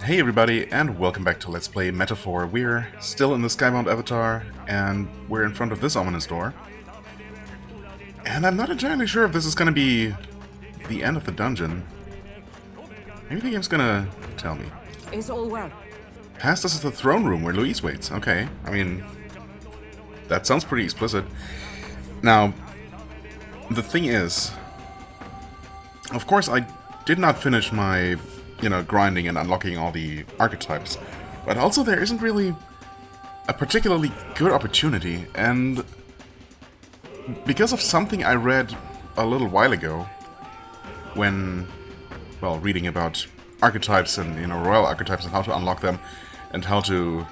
Hey everybody, and welcome back to Let's Play Metaphor. We're still in the Skybound avatar, and we're in front of this ominous door. And I'm not entirely sure if this is gonna be the end of the dungeon. Maybe the game's gonna tell me. Is all well? Past us is the throne room where Louise waits. Okay, I mean, that sounds pretty explicit. Now, the thing is, of course I did not finish my grinding and unlocking all the archetypes. But also there isn't really a particularly good opportunity, and because of something I read a little while ago, when, well, reading about archetypes and, royal archetypes and how to unlock them, and how to,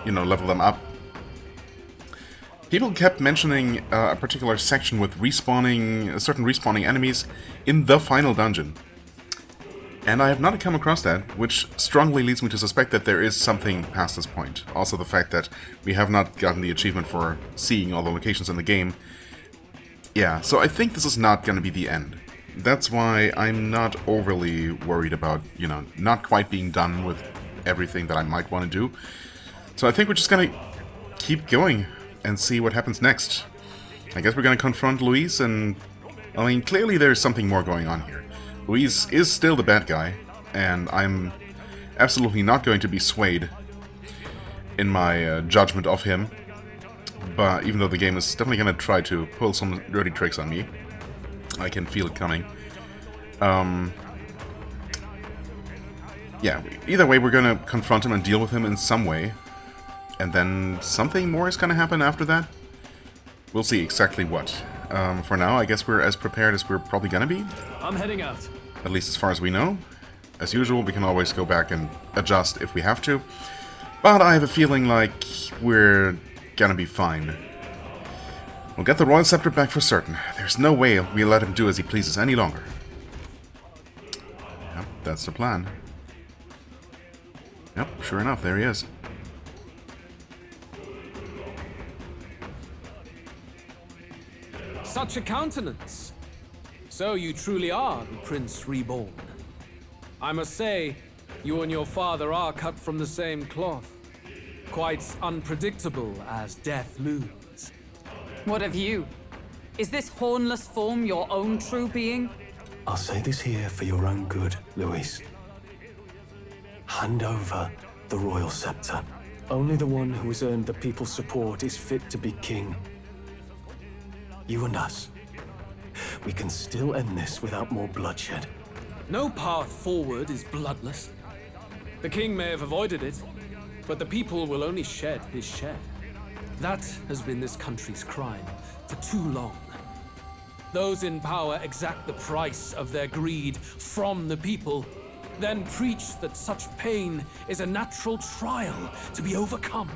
level them up, people kept mentioning a particular section with certain respawning enemies in the final dungeon. And I have not come across that, which strongly leads me to suspect that there is something past this point. Also the fact that we have not gotten the achievement for seeing all the locations in the game. Yeah, so I think this is not going to be the end. That's why I'm not overly worried about, not quite being done with everything that I might want to do. So I think we're just going to keep going and see what happens next. I guess we're going to confront Louise, and I mean, clearly there's something more going on here. Louise is still the bad guy, and I'm absolutely not going to be swayed in my judgment of him. But even though the game is definitely going to try to pull some dirty tricks on me, I can feel it coming. Yeah, either way, we're going to confront him and deal with him in some way. And then something more is going to happen after that. We'll see exactly what. For now, I guess we're as prepared as we're probably going to be. I'm heading out. At least as far as we know. As usual, we can always go back and adjust if we have to. But I have a feeling like we're gonna be fine. We'll get the Royal Scepter back for certain. There's no way we'll let him do as he pleases any longer. Yep, that's the plan. Yep, sure enough, there he is. Such a countenance. So you truly are the Prince Reborn. I must say, you and your father are cut from the same cloth. Quite unpredictable as death looms. What of you? Is this hornless form your own true being? I'll say this here for your own good, Louise. Hand over the royal scepter. Only the one who has earned the people's support is fit to be king. You and us. We can still end this without more bloodshed. No path forward is bloodless. The king may have avoided it, but the people will only shed his share. That has been this country's crime for too long. Those in power exact the price of their greed from the people, then preach that such pain is a natural trial to be overcome.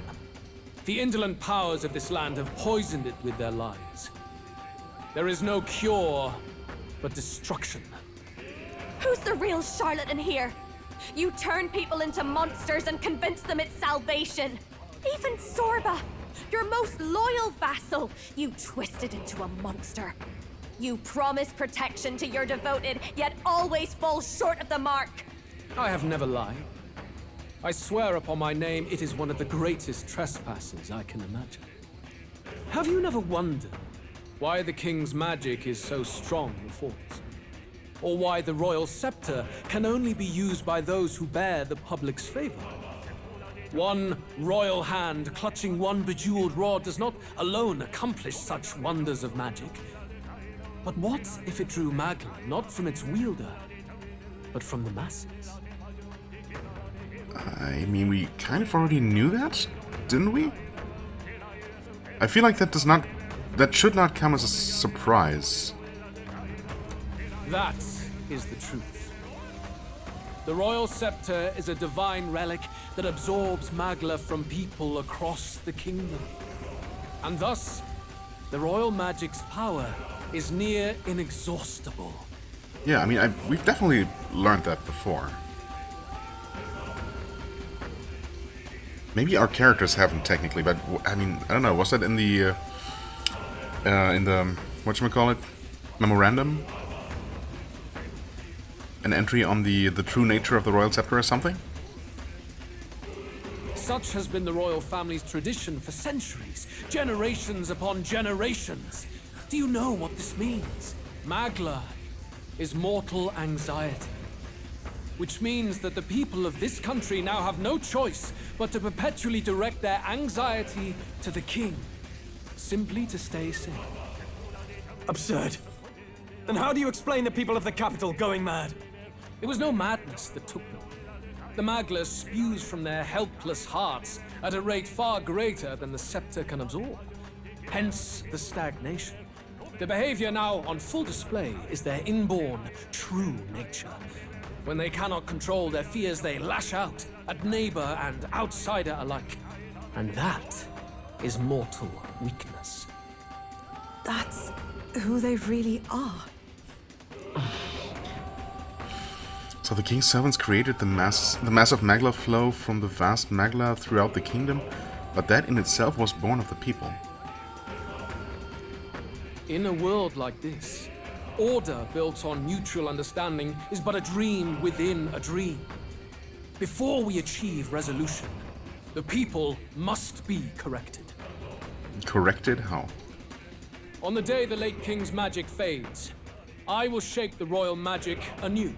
The indolent powers of this land have poisoned it with their lies. There is no cure, but destruction. Who's the real charlatan here? You turn people into monsters and convince them it's salvation. Even Sorba, your most loyal vassal, you twisted into a monster. You promise protection to your devoted, yet always fall short of the mark. I have never lied. I swear upon my name, it is one of the greatest trespasses I can imagine. Have you never wondered why the king's magic is so strong a force? Or why the royal scepter can only be used by those who bear the public's favor? One royal hand clutching one bejeweled rod does not alone accomplish such wonders of magic. But what if it drew Magla not from its wielder, but from the masses? I mean, we kind of already knew that, didn't we? I feel like that should not come as a surprise. That is the truth. The royal scepter is a divine relic that absorbs Magla from people across the kingdom. And thus, the royal magic's power is near inexhaustible. Yeah, I mean, we've definitely learned that before. Maybe our characters haven't technically, but I mean, I don't know. Was that in the whatchamacallit, memorandum? An entry on the true nature of the Royal Scepter or something? Such has been the royal family's tradition for centuries, generations upon generations. Do you know what this means? Magla is mortal anxiety. Which means that the people of this country now have no choice but to perpetually direct their anxiety to the king, simply to stay safe. Absurd. Then how do you explain the people of the capital going mad? It was no madness that took them. The Magla spews from their helpless hearts at a rate far greater than the scepter can absorb. Hence the stagnation. The behavior now on full display is their inborn, true nature. When they cannot control their fears, they lash out at neighbor and outsider alike. And that is mortal weakness. That's who they really are. So the king's servants created the massive Magla flow from the vast Magla throughout the kingdom, but that in itself was born of the people. In a world like this, order built on mutual understanding is but a dream within a dream. Before we achieve resolution, the people must be corrected. Corrected? How? On the day the late king's magic fades, I will shake the royal magic anew.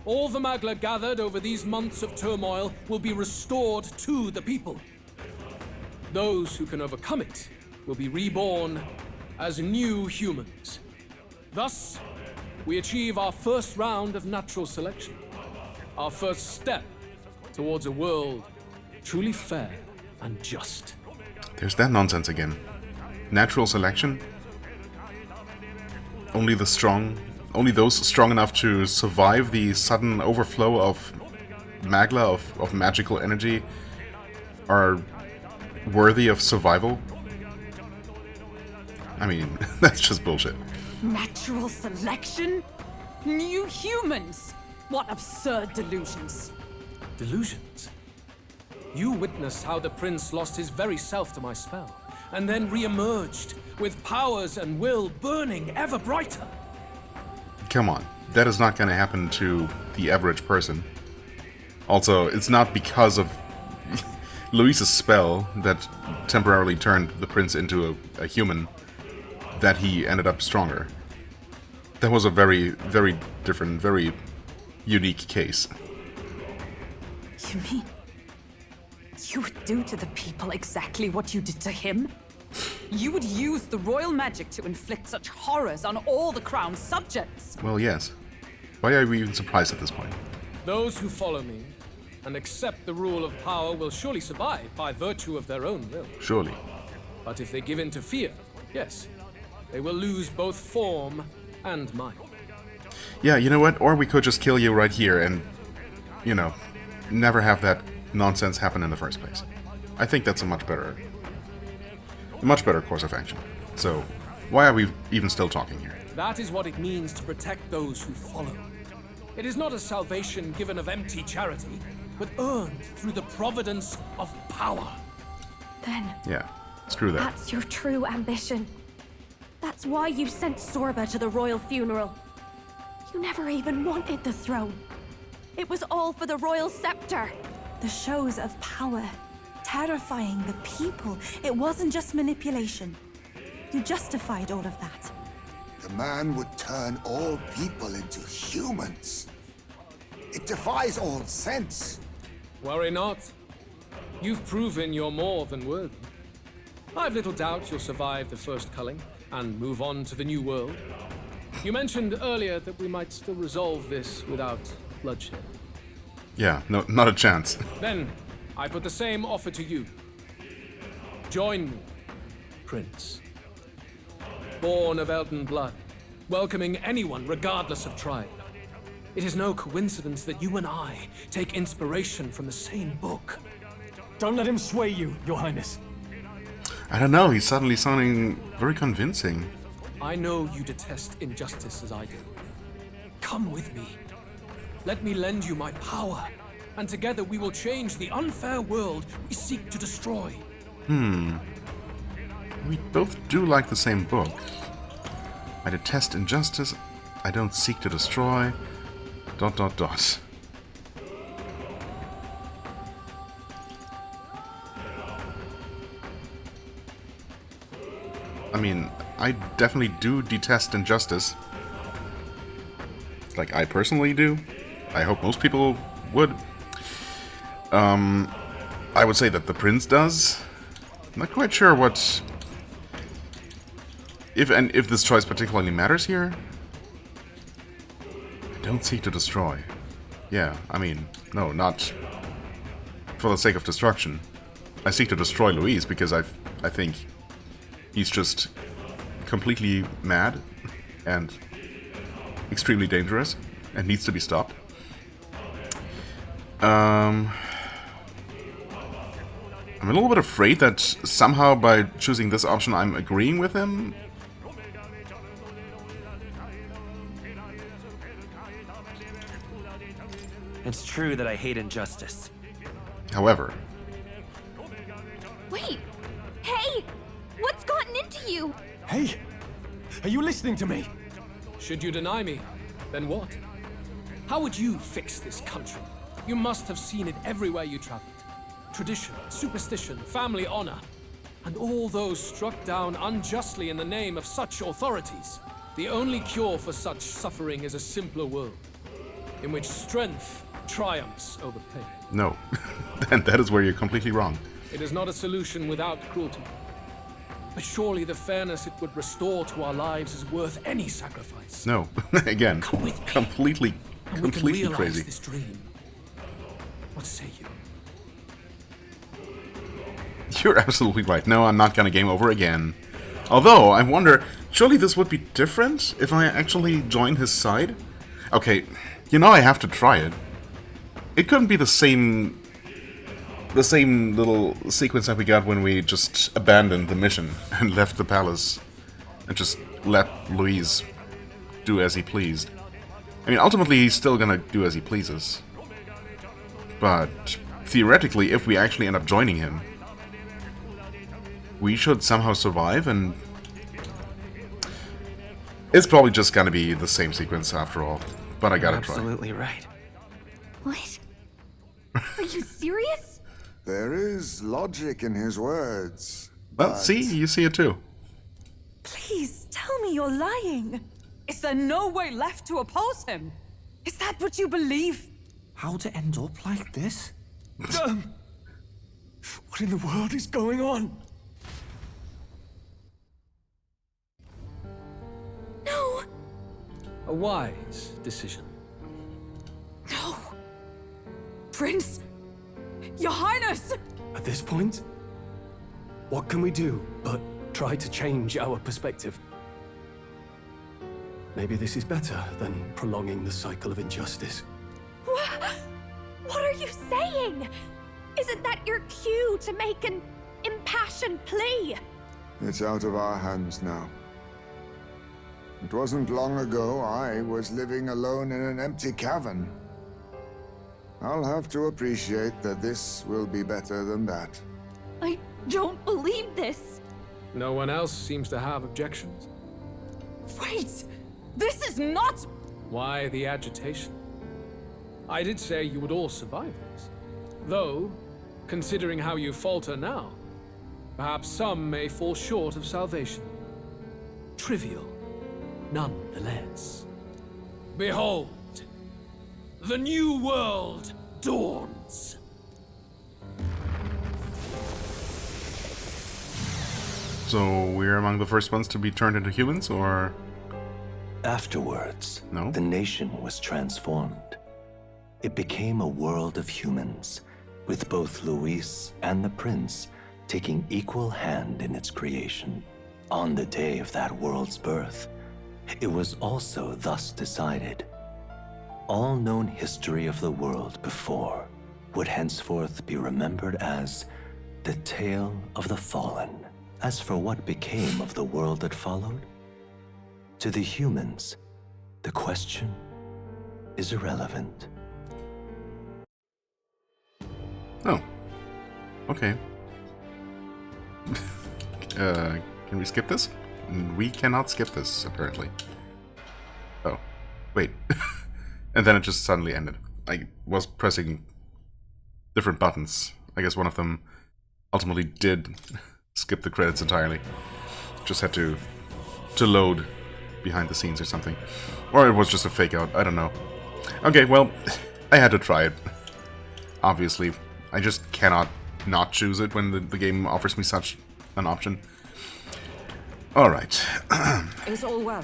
All the Magla gathered over these months of turmoil will be restored to the people. Those who can overcome it will be reborn as new humans. Thus, we achieve our first round of natural selection. Our first step towards a world truly fair and just. There's that nonsense again. Natural selection? Only the strong, only those strong enough to survive the sudden overflow of Magla, of magical energy, are worthy of survival? I mean, that's just bullshit. Natural selection? New humans? What absurd delusions. Delusions? You witnessed how the prince lost his very self to my spell, and then re-emerged with powers and will burning ever brighter. Come on, that is not going to happen to the average person. Also, it's not because of Luis's spell that temporarily turned the prince into a human that he ended up stronger. That was a very, very different, very unique case. You mean you would do to the people exactly what you did to him? You would use the royal magic to inflict such horrors on all the crown's subjects? Well, yes. Why are we even surprised at this point? Those who follow me and accept the rule of power will surely survive by virtue of their own will. Surely. But if they give in to fear, yes, they will lose both form and mind. Yeah, you know what? Or we could just kill you right here and, you know, never have that nonsense happen in the first place. I think that's a much better course of action. So, why are we even still talking here? That is what it means to protect those who follow. It is not a salvation given of empty charity, but earned through the providence of power. Then, Yeah, screw that. that's your true ambition. That's why you sent Sorba to the royal funeral. You never even wanted the throne. It was all for the royal scepter. The shows of power, terrifying the people. It wasn't just manipulation. You justified all of that. The man would turn all people into humans. It defies all sense. Worry not. You've proven you're more than worthy. I've little doubt you'll survive the first culling and move on to the new world. You mentioned earlier that we might still resolve this without bloodshed. Yeah, no, not a chance. Then, I put the same offer to you. Join me, Prince. Born of Elden blood, welcoming anyone regardless of tribe. It is no coincidence that you and I take inspiration from the same book. Don't let him sway you, Your Highness. I don't know, he's suddenly sounding very convincing. I know you detest injustice as I do. Come with me. Let me lend you my power, and together we will change the unfair world we seek to destroy. We both do like the same book. I detest injustice, I don't seek to destroy... ... I mean, I definitely do detest injustice. Like, I personally do. I hope most people would. I would say that the prince does. I'm not quite sure what... If this choice particularly matters here. Don't seek to destroy. Yeah, I mean, no, not for the sake of destruction. I seek to destroy Louise because I think he's just completely mad and extremely dangerous and needs to be stopped. I'm a little bit afraid that somehow by choosing this option I'm agreeing with him. It's true that I hate injustice. However... Wait! Hey! What's gotten into you? Hey! Are you listening to me? Should you deny me, then what? How would you fix this country? You must have seen it everywhere you traveled. Tradition, superstition, family honor, and all those struck down unjustly in the name of such authorities. The only cure for such suffering is a simpler world, in which strength triumphs over pain. No. And that is where you're completely wrong. It is not a solution without cruelty. But surely the fairness it would restore to our lives is worth any sacrifice. No. Again, Come with me. completely And we can realize crazy. this dream. What say you? You're absolutely right. No, I'm not gonna game over again. Although, I wonder, surely this would be different if I actually joined his side? Okay, you know I have to try it. It couldn't be the same little sequence that we got when we just abandoned the mission and left the palace and just let Louise do as he pleased. I mean, ultimately he's still gonna do as he pleases. But theoretically, if we actually end up joining him, we should somehow survive, and it's probably just gonna be the same sequence after all. But I gotta try. Absolutely right. What? Are you serious? There is logic in his words. Well, but see, you see it too. Please tell me you're lying. Is there no way left to oppose him? Is that what you believe? How to end up like this? What in the world is going on? No! A wise decision. No. Prince! Your Highness! At this point, what can we do but try to change our perspective? Maybe this is better than prolonging the cycle of injustice. What are you saying? Isn't that your cue to make an impassioned plea? it's out of our hands now. It wasn't long ago I was living alone in an empty cavern. I'll have to appreciate that this will be better than that. I don't believe this. No one else seems to have objections. Wait! This is not... Why the agitation? I did say you would all survive this. Though, considering how you falter now, perhaps some may fall short of salvation. Trivial, nonetheless. Behold, the new world dawns. So we're among the first ones to be turned into humans, or... Afterwards, No? the nation was transformed. It became a world of humans, with both Luis and the prince taking equal hand in its creation. On the day of that world's birth, it was also thus decided. All known history of the world before would henceforth be remembered as the tale of the fallen. As for what became of the world that followed, to the humans, the question is irrelevant. Oh. Okay. Can we skip this? We cannot skip this, apparently. Oh. Wait. And then it just suddenly ended. I was pressing different buttons. I guess one of them ultimately did skip the credits entirely. just had to load behind the scenes or something. Or it was just a fake out, I don't know. Okay, well, I had to try it. Obviously. I just cannot not choose it when the game offers me such an option. Alright. It's all well.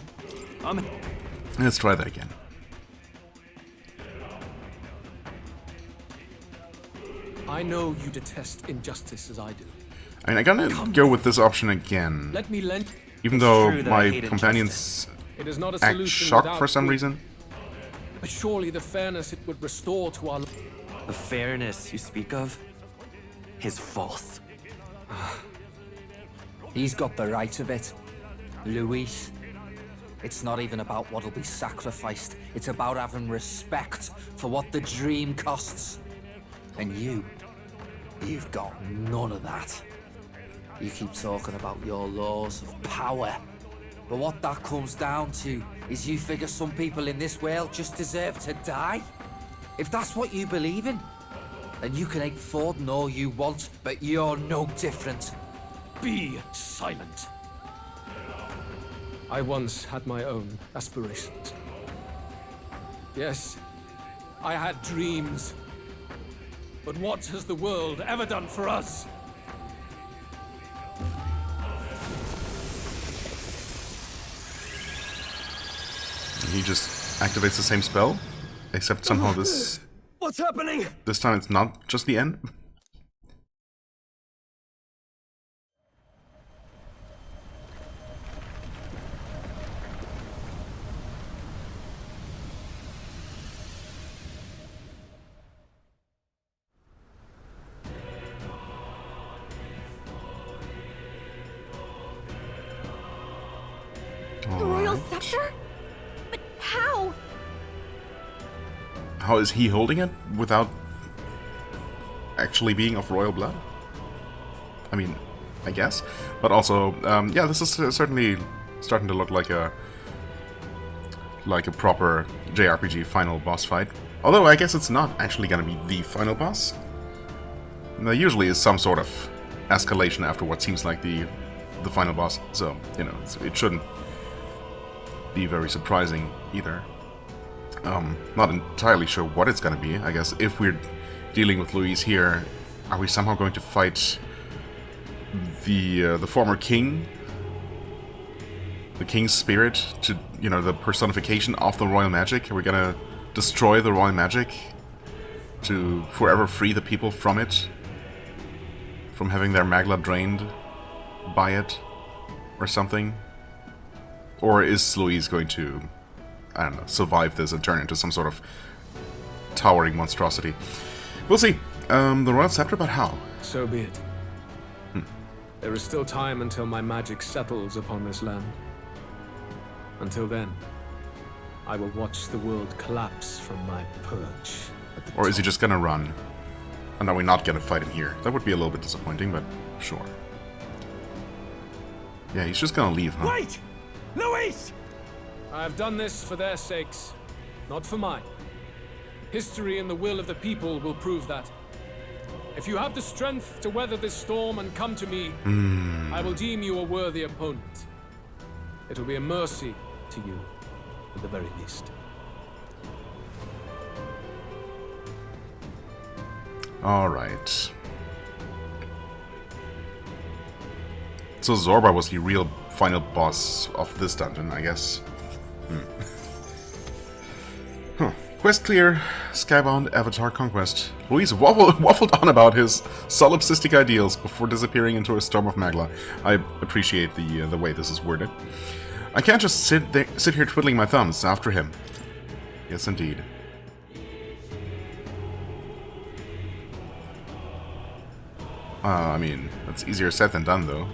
Let's try that again. I know you detest injustice as I do. I mean, I'm gonna go with this option again. Let me lend. Even though true that I my hate companions It is not a act solution shocked without for some greed. reason. But surely the fairness it would restore to our. The fairness you speak of is false. He's got the right of it. Luis. It's not even about what'll be sacrificed. It's about having respect for what the dream costs. And you've got none of that. You keep talking about your laws of power. But what that comes down to is you figure some people in this world just deserve to die? If that's what you believe in, then you can hate Forden all you want, but you're no different. Be silent. I once had my own aspirations. Yes, I had dreams. But what has the world ever done for us? He just activates the same spell, except somehow What's happening? this time it's not just the end. The royal scepter? But how? How is he holding it without actually being of royal blood? I mean, I guess. But also, yeah, this is certainly starting to look like a proper JRPG final boss fight. Although I guess it's not actually going to be the final boss. There usually is some sort of escalation after what seems like the final boss, so, you know, it shouldn't be very surprising either. Not entirely sure what it's gonna be. I guess if we're dealing with Luis here, are we somehow going to fight the former king? The king's spirit, to, you know, the personification of the royal magic? Are we gonna destroy the royal magic to forever free the people from it? From having their magla drained by it? Or something? Or is Luis going to, I don't know, survive this and turn into some sort of towering monstrosity? We'll see. The Royal Scepter, but how? So be it. There is still time until my magic settles upon this land. Until then, I will watch the world collapse from my perch. Or is he just gonna run? And are we not gonna fight him here? That would be a little bit disappointing, but sure. Yeah, he's just gonna leave, huh? Wait! Luis! I have done this for their sakes, not for mine. History and the will of the people will prove that. If you have the strength to weather this storm and come to me, I will deem you a worthy opponent. It will be a mercy to you, at the very least. Alright. So Zorba was the real final boss of this dungeon, I guess. Huh. Quest clear. Skybound Avatar Conquest. Luis waffled on about his solipsistic ideals before disappearing into a storm of magla. I appreciate the way this is worded. I can't just sit here twiddling my thumbs after him. Yes, indeed. I mean, that's easier said than done, though.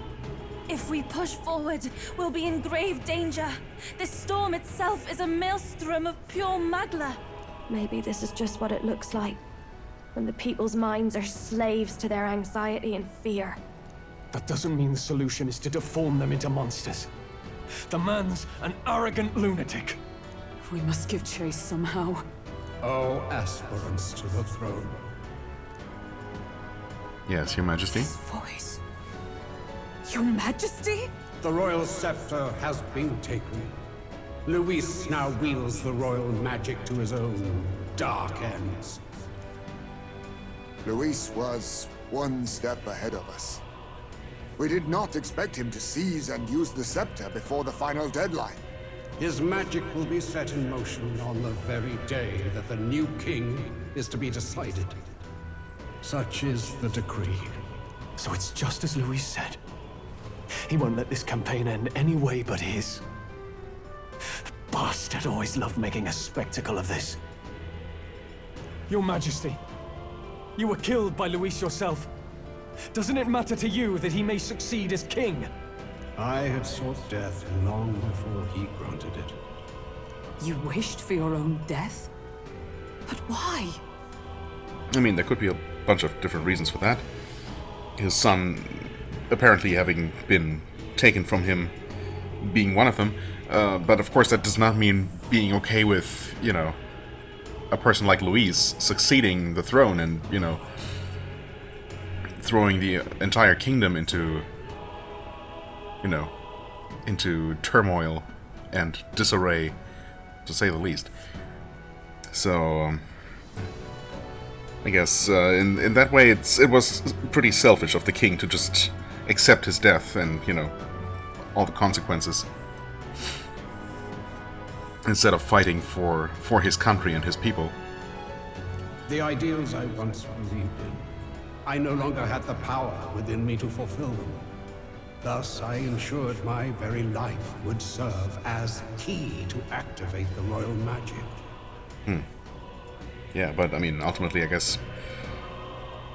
If we push forward, we'll be in grave danger. This storm itself is a maelstrom of pure magla. Maybe this is just what it looks like. When the people's minds are slaves to their anxiety and fear. That doesn't mean the solution is to deform them into monsters. The man's an arrogant lunatic. We must give chase somehow. Oh, aspirants to the throne. Yes, Your Majesty. His voice. Your Majesty? The royal scepter has been taken. Luis now wields the royal magic to his own dark ends. Luis was one step ahead of us. We did not expect him to seize and use the scepter before the final deadline. His magic will be set in motion on the very day that the new king is to be decided. Such is the decree. So it's just as Luis said. He won't let this campaign end any way but his. The bastard always loved making a spectacle of this. Your Majesty, you were killed by Luis yourself. Doesn't it matter to you that he may succeed as king? I had sought death long before he granted it. You wished for your own death? But why? I mean, there could be a bunch of different reasons for that. His son apparently having been taken from him being one of them. But of course that does not mean being okay with, you know, a person like Luis succeeding the throne and, you know, throwing the entire kingdom into, you know, into turmoil and disarray, to say the least. So, I guess in that way it was pretty selfish of the king to just accept his death and, you know, all the consequences, instead of fighting for his country and his people. The ideals I once believed in, I no longer had the power within me to fulfill them. Thus, I ensured my very life would serve as key to activate the royal magic. Yeah, but I mean, ultimately, I guess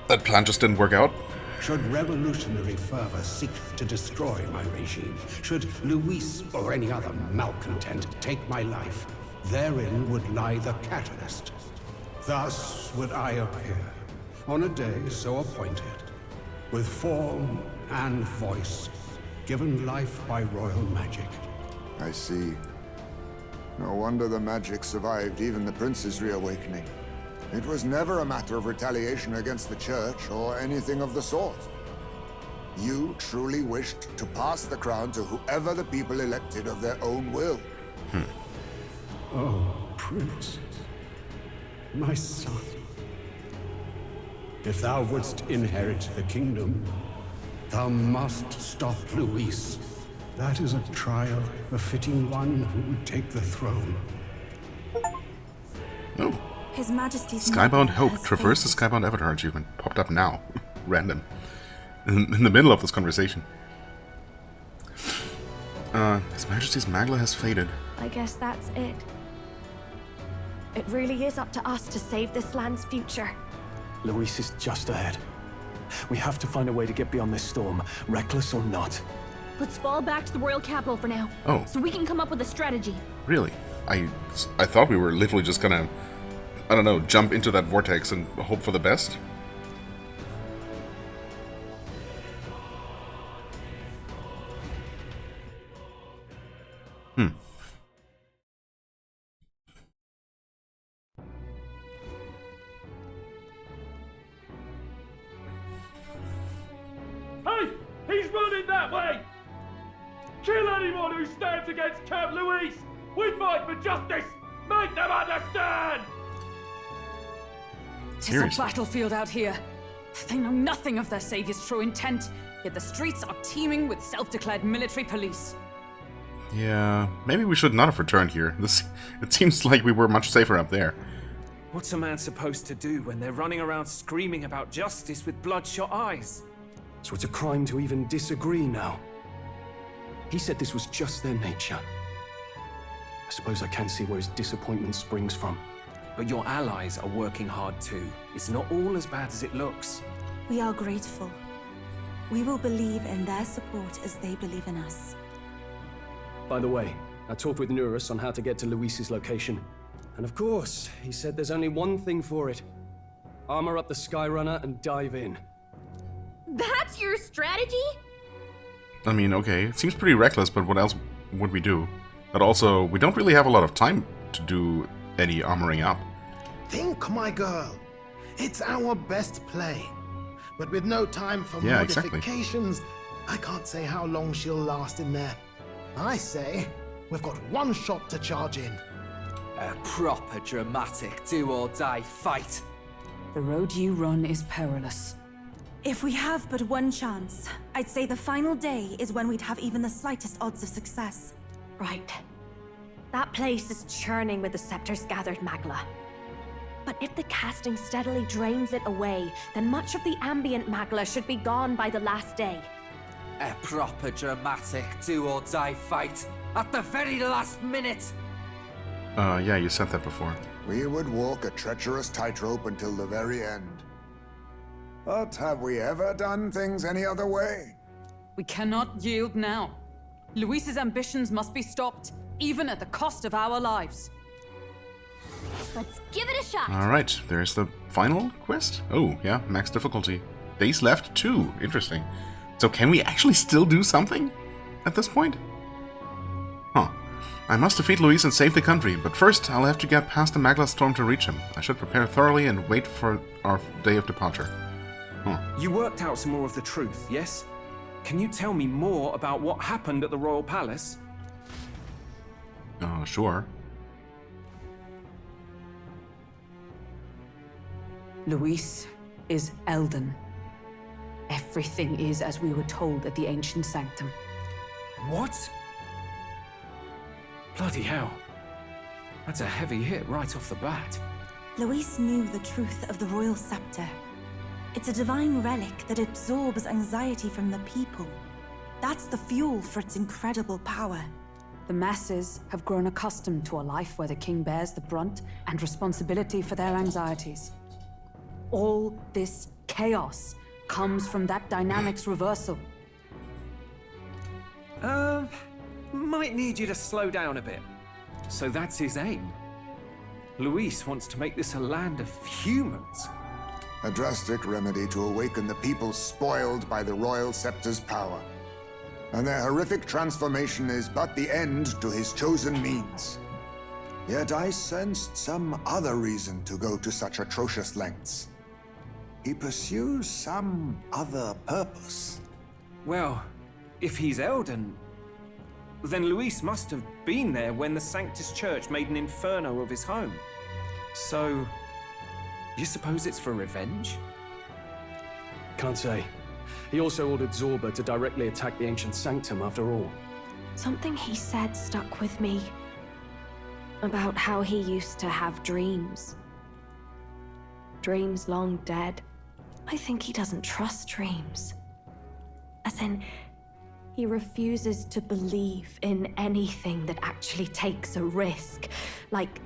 that plan just didn't work out. Should revolutionary fervor seek to destroy my regime, should Luis or any other malcontent take my life, therein would lie the catalyst. Thus would I appear, on a day so appointed, with form and voice, given life by royal magic. I see. No wonder the magic survived even the prince's reawakening. It was never a matter of retaliation against the church or anything of the sort. You truly wished to pass the crown to whoever the people elected of their own will. Oh, Prince. My son. If thou wouldst inherit the kingdom, thou must stop Luis. That is a trial befitting one who would take the throne. Oh. His Majesty's Skybound Hope. Traverse the Skybound Avatar achievement. Popped up now. Random. In the middle of this conversation. His Majesty's Magla has faded. I guess that's it. It really is up to us to save this land's future. Luis is just ahead. We have to find a way to get beyond this storm, reckless or not. Let's fall back to the royal capital for now. Oh. So we can come up with a strategy. Really? I thought we were literally just gonna, I don't know, jump into that vortex and hope for the best. Hey! He's running that way! Kill anyone who stands against Count Luis! We fight for justice! Make them understand! Tis a battlefield out here. They know nothing of their savior's true intent, yet the streets are teeming with self-declared military police. Yeah, maybe we should not have returned here. It seems like we were much safer up there. What's a man supposed to do when they're running around screaming about justice with bloodshot eyes? So it's a crime to even disagree now. He said this was just their nature. I suppose I can see where his disappointment springs from. But your allies are working hard too. It's not all as bad as it looks. We are grateful. We will believe in their support as they believe in us. By the way, I talked with Nurus on how to get to Luis's location. And of course, he said there's only one thing for it. Armor up the Skyrunner and dive in. That's your strategy? I mean, okay, it seems pretty reckless, but what else would we do? But also, we don't really have a lot of time to do any armoring up. Think, my girl. It's our best play. But with no time for modifications, I can't say how long she'll last in there. I say, we've got one shot to charge in. A proper dramatic do-or-die fight. The road you run is perilous. If we have but one chance, I'd say the final day is when we'd have even the slightest odds of success. Right. That place is churning with the scepter's gathered magla. But if the casting steadily drains it away, then much of the ambient magla should be gone by the last day. A proper dramatic do-or-die fight at the very last minute. Yeah, you said that before. We would walk a treacherous tightrope until the very end. But have we ever done things any other way? We cannot yield now. Luis's ambitions must be stopped, even at the cost of our lives. Let's give it a shot. Alright, there's the final quest. Oh, yeah, max difficulty. Days left, 2. Interesting. So can we actually still do something at this point? Huh. I must defeat Luis and save the country, but first I'll have to get past the Magla storm to reach him. I should prepare thoroughly and wait for our day of departure. Huh. You worked out some more of the truth, yes? Can you tell me more about what happened at the Royal Palace? Sure. Luis is Elden. Everything is as we were told at the Ancient Sanctum. What? Bloody hell. That's a heavy hit right off the bat. Luis knew the truth of the royal scepter. It's a divine relic that absorbs anxiety from the people. That's the fuel for its incredible power. The masses have grown accustomed to a life where the king bears the brunt and responsibility for their anxieties. All this chaos comes from that dynamics reversal. Might need you to slow down a bit. So that's his aim. Luis wants to make this a land of humans. A drastic remedy to awaken the people spoiled by the royal scepter's power. And their horrific transformation is but the end to his chosen means. Yet I sensed some other reason to go to such atrocious lengths. He pursues some other purpose. Well, if he's Elden, then Luis must have been there when the Sanctus Church made an inferno of his home. So, you suppose it's for revenge? Can't say. He also ordered Zorba to directly attack the Ancient Sanctum after all. Something he said stuck with me. About how he used to have dreams. Dreams long dead. I think he doesn't trust dreams. As in, he refuses to believe in anything that actually takes a risk, like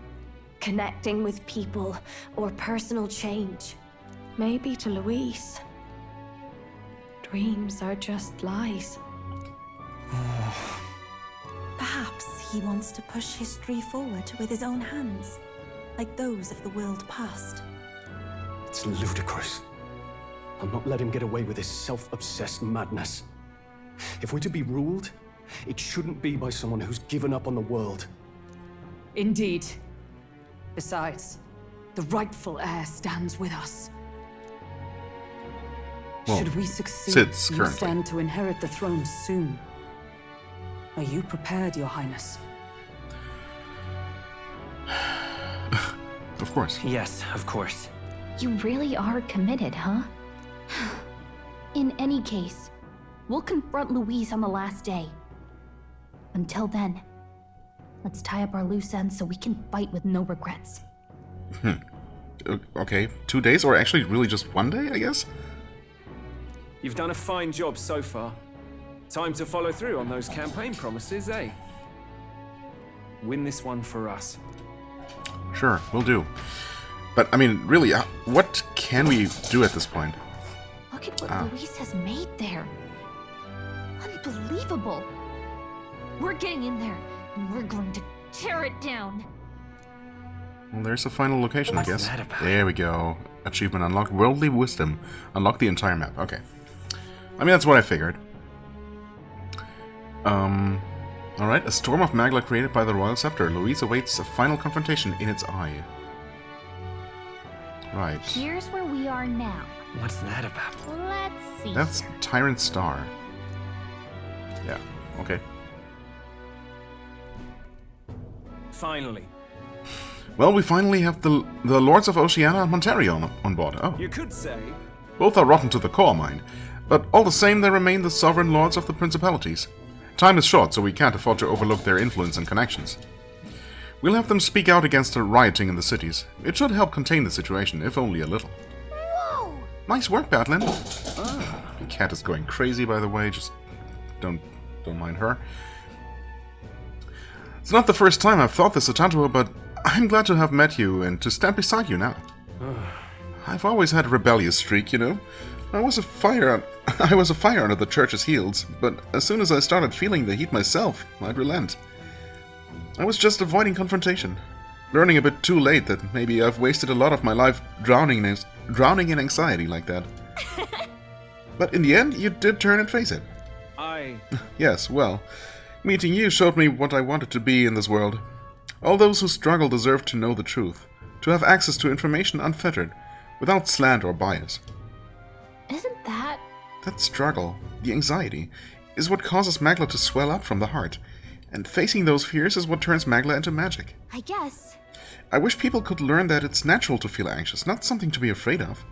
connecting with people or personal change. Maybe to Luis, dreams are just lies. Perhaps he wants to push history forward with his own hands, like those of the world past. It's ludicrous. I'll not let him get away with his self-obsessed madness. If we're to be ruled, it shouldn't be by someone who's given up on the world. Indeed. Besides, the rightful heir stands with us. Well, should we succeed, sits you currently. stand to inherit the throne soon. Are you prepared, Your Highness? Of course. Yes, of course. You really are committed, huh? In any case, we'll confront Luis on the last day. Until then, let's tie up our loose ends so we can fight with no regrets. Okay, 2 days, or actually really just 1 day, I guess? You've done a fine job so far. Time to follow through on those campaign promises, eh? Win this one for us. Sure, we'll do. But, I mean, really, what can we do at this point? Look at what Luis has made there. Unbelievable. We're getting in there, and we're going to tear it down. Well, there's a final location, What's I guess. that about? There we go. Achievement unlocked. Worldly Wisdom. Unlock the entire map. Okay. I mean, that's what I figured. Alright. A storm of Magla created by the Royal Scepter. Luis awaits a final confrontation in its eye. Right. Here's where we are now. What's that about? Let's see. That's Tyrant Star. Yeah, okay. Finally. Well, we finally have the Lords of Oceania and Monterio on board. Oh. You could say... Both are rotten to the core, mind. But all the same, they remain the sovereign lords of the principalities. Time is short, so we can't afford to overlook their influence and connections. We'll have them speak out against the rioting in the cities. It should help contain the situation, if only a little. Whoa! Nice work, Batlin. The cat is going crazy, by the way. Just don't mind her. It's not the first time I've thought this, Otantua, but I'm glad to have met you and to stand beside you now. I've always had a rebellious streak, you know. I was a fire under the church's heels, but as soon as I started feeling the heat myself, I'd relent. I was just avoiding confrontation, learning a bit too late that maybe I've wasted a lot of my life drowning in anxiety like that. But in the end, you did turn and face it. Yes, well, meeting you showed me what I wanted to be in this world. All those who struggle deserve to know the truth, to have access to information unfettered, without slant or bias. Isn't that... That struggle, the anxiety, is what causes Magla to swell up from the heart, and facing those fears is what turns Magla into magic. I guess. I wish people could learn that it's natural to feel anxious, not something to be afraid of.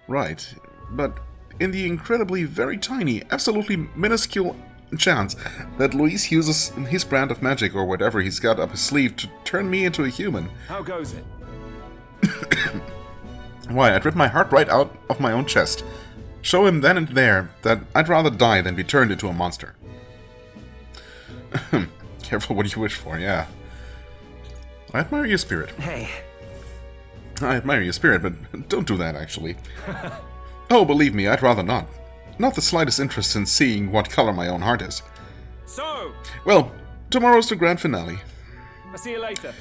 Right, but in the incredibly very tiny, absolutely minuscule chance that Luis uses his brand of magic or whatever he's got up his sleeve to turn me into a human. How goes it? Why, I'd rip my heart right out of my own chest. Show him then and there that I'd rather die than be turned into a monster. Careful what you wish for, yeah. I admire your spirit. Hey. I admire your spirit, but don't do that, actually. Oh, believe me, I'd rather not. Not the slightest interest in seeing what color my own heart is. So! Well, tomorrow's the grand finale. I'll see you later.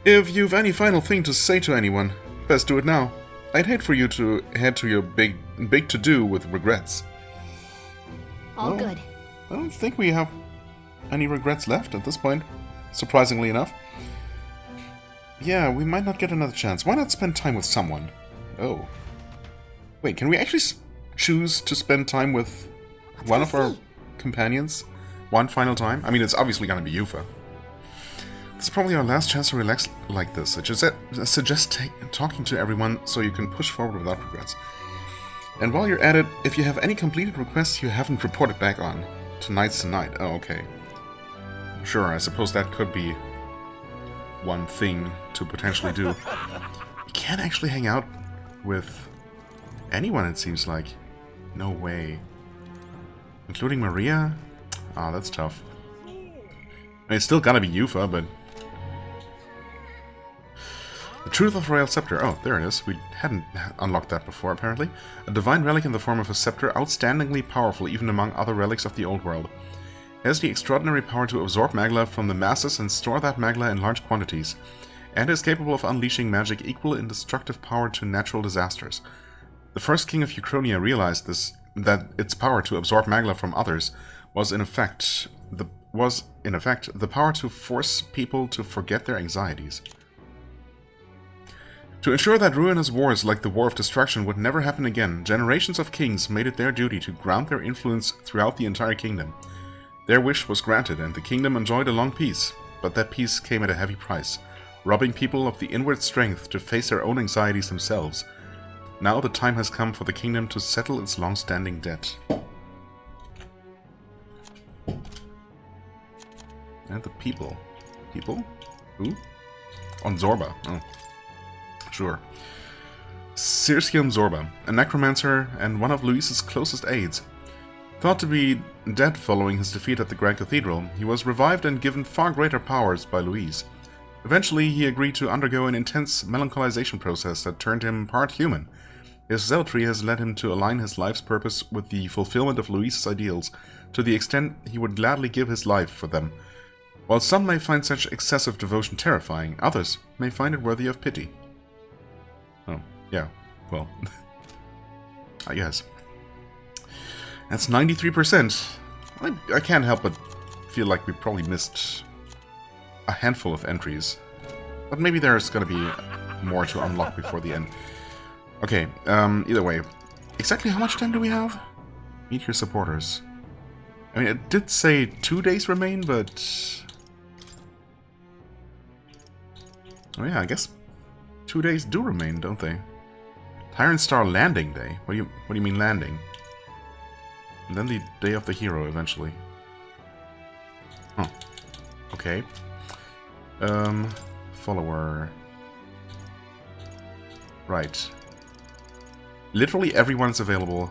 If you've any final thing to say to anyone, best do it now. I'd hate for you to head to your big to-do with regrets. All good. I don't think we have any regrets left at this point, surprisingly enough. Yeah, we might not get another chance. Why not spend time with someone? Oh. Wait, can we actually choose to spend time with one of our companions one final time? I mean, it's obviously going to be Yufa. It's probably our last chance to relax like this. I suggest talking to everyone so you can push forward without regrets. And while you're at it, if you have any completed requests you haven't reported back on, tonight's the night. Oh, okay. Sure, I suppose that could be one thing to potentially do. You can't actually hang out with anyone, it seems like. No way. Including Maria? Ah, that's tough. I mean, it's still gotta be Yufa, but... The Truth of Royal Scepter. Oh, there it is. We hadn't unlocked that before, apparently. A divine relic in the form of a scepter, outstandingly powerful even among other relics of the old world. It has the extraordinary power to absorb magla from the masses and store that magla in large quantities, and is capable of unleashing magic equal in destructive power to natural disasters. The first king of Uchronia realized that its power to absorb magla from others was in effect the power to force people to forget their anxieties. To ensure that ruinous wars like the War of Destruction would never happen again, generations of kings made it their duty to ground their influence throughout the entire kingdom. Their wish was granted, and the kingdom enjoyed a long peace, but that peace came at a heavy price, robbing people of the inward strength to face their own anxieties themselves. Now the time has come for the kingdom to settle its long-standing debt. And the people. People? Who? On Zorba. Oh. Sure. Circium Zorba, a necromancer and one of Luis's closest aides. Thought to be dead following his defeat at the Grand Cathedral, he was revived and given far greater powers by Luis. Eventually, he agreed to undergo an intense melancholization process that turned him part human. His zealotry has led him to align his life's purpose with the fulfillment of Luis's ideals, to the extent he would gladly give his life for them. While some may find such excessive devotion terrifying, others may find it worthy of pity. Oh, yeah, well, I guess. That's 93%. I can't help but feel like we probably missed a handful of entries. But maybe there's gonna be more to unlock before the end. Okay, either way. Exactly how much time do we have? Meet your supporters. I mean, it did say 2 days remain, but... Oh yeah, I guess 2 days do remain, don't they? Tyrant Star landing day? What do you mean landing? And then the day of the hero, eventually. Oh. Okay. Follower... Right. Literally everyone's available,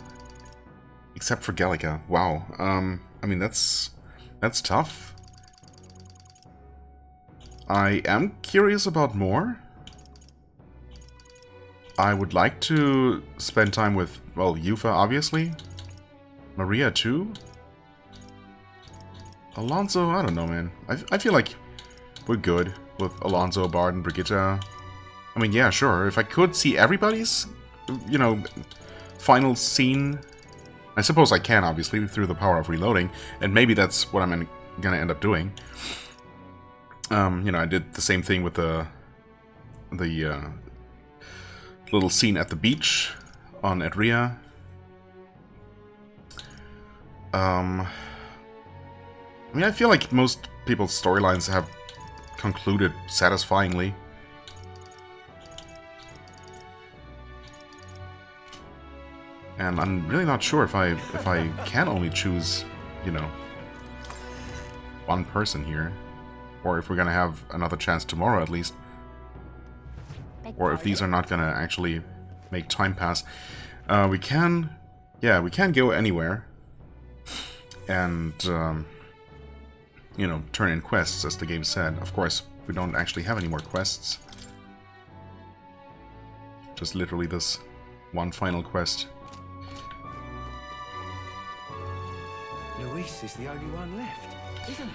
except for Gallica. Wow. I mean, that's tough. I am curious about more. I would like to spend time with, well, Yufa, obviously. Maria, too. Alonso, I don't know, man. I feel like we're good with Alonso, Bard, and Brigitte. I mean, yeah, sure. If I could see everybody's, you know, final scene, I suppose I can, obviously, through the power of reloading, and maybe that's what I'm gonna end up doing. You know, I did the same thing with the little scene at the beach on Edria. I mean, I feel like most people's storylines have concluded satisfyingly. And I'm really not sure if I can only choose, you know, one person here. Or if we're gonna have another chance tomorrow at least. Or if these are not gonna actually make time pass. We can go anywhere. And, you know, turn in quests, as the game said. Of course, we don't actually have any more quests. Just literally this one final quest. Luis is the only one left, isn't he?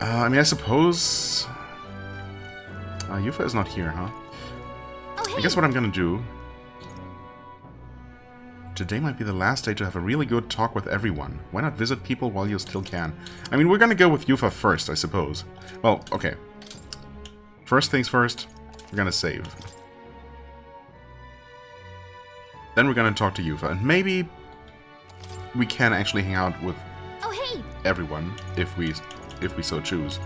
I mean, I suppose... Yufa is not here, huh? Oh, hey. I guess what I'm gonna do... Today might be the last day to have a really good talk with everyone. Why not visit people while you still can? I mean, we're gonna go with Yufa first, I suppose. Well, okay. First things first, we're gonna save. Then we're gonna talk to Yufa, and maybe we can actually hang out with everyone if we so choose.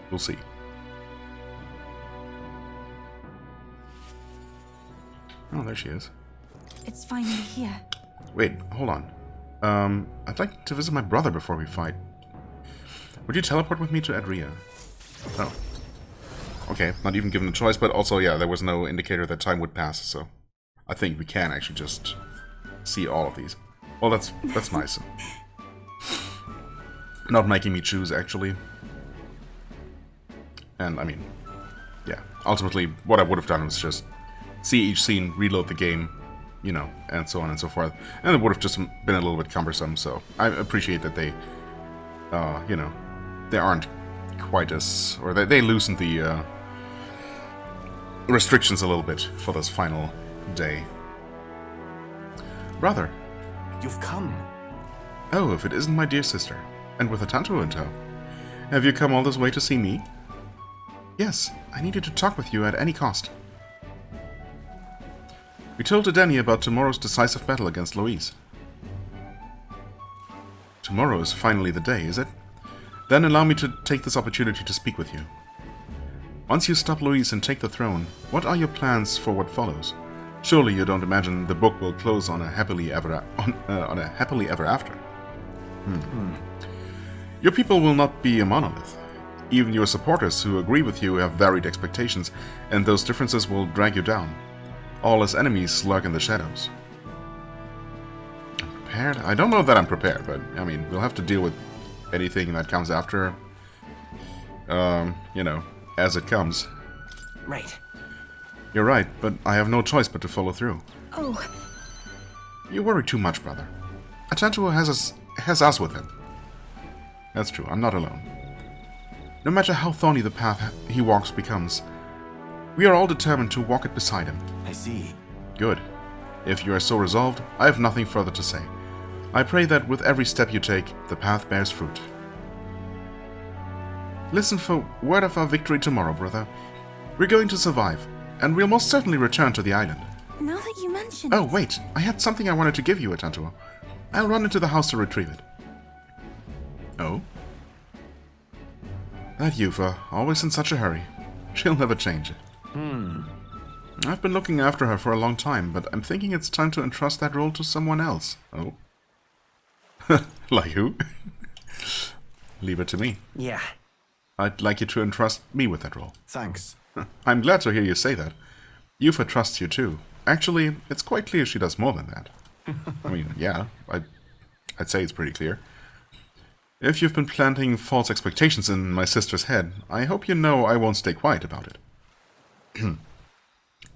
We'll see. Oh, there she is. It's finally here. Wait, hold on. I'd like to visit my brother before we fight. Would you teleport with me to Adria? Oh. Okay, not even given a choice, but also, yeah, there was no indicator that time would pass, so I think we can actually just see all of these. Well, that's nice. Not making me choose, actually. And, I mean, yeah. Ultimately, what I would have done was just see each scene, reload the game, you know, and so on and so forth. And it would have just been a little bit cumbersome, so I appreciate that they, you know, they aren't quite as... or they loosened the restrictions a little bit for this final day. Brother. You've come. Oh, if it isn't my dear sister. And with a tanto in tow. Have you come all this way to see me? Yes, I needed to talk with you at any cost. We told Edeni about tomorrow's decisive battle against Luis. Tomorrow is finally the day, is it? Then allow me to take this opportunity to speak with you. Once you stop Luis and take the throne, what are your plans for what follows? Surely you don't imagine the book will close on a happily ever after. Your people will not be a monolith. Even your supporters who agree with you have varied expectations, and those differences will drag you down. All as enemies lurk in the shadows. I'm prepared? I don't know that I'm prepared, but I mean, we'll have to deal with anything that comes after, you know, as it comes. Right. You're right, but I have no choice but to follow through. Oh. You worry too much, brother. Atantua has us with him. That's true, I'm not alone. No matter how thorny the path he walks becomes, we are all determined to walk it beside him. I see. Good. If you are so resolved, I have nothing further to say. I pray that with every step you take, the path bears fruit. Listen for word of our victory tomorrow, brother. We're going to survive, and we'll most certainly return to the island. Now that you mention Oh, it... wait. I had something I wanted to give you, Tantuo. I'll run into the house to retrieve it. Oh? That Yufa, always in such a hurry. She'll never change it. I've been looking after her for a long time, but I'm thinking it's time to entrust that role to someone else. Oh? Like who? Leave it to me. Yeah. I'd like you to entrust me with that role. Thanks. I'm glad to hear you say that. Yufa trusts you too. Actually, it's quite clear she does more than that. I mean, yeah, I'd say it's pretty clear. If you've been planting false expectations in my sister's head, I hope you know I won't stay quiet about it.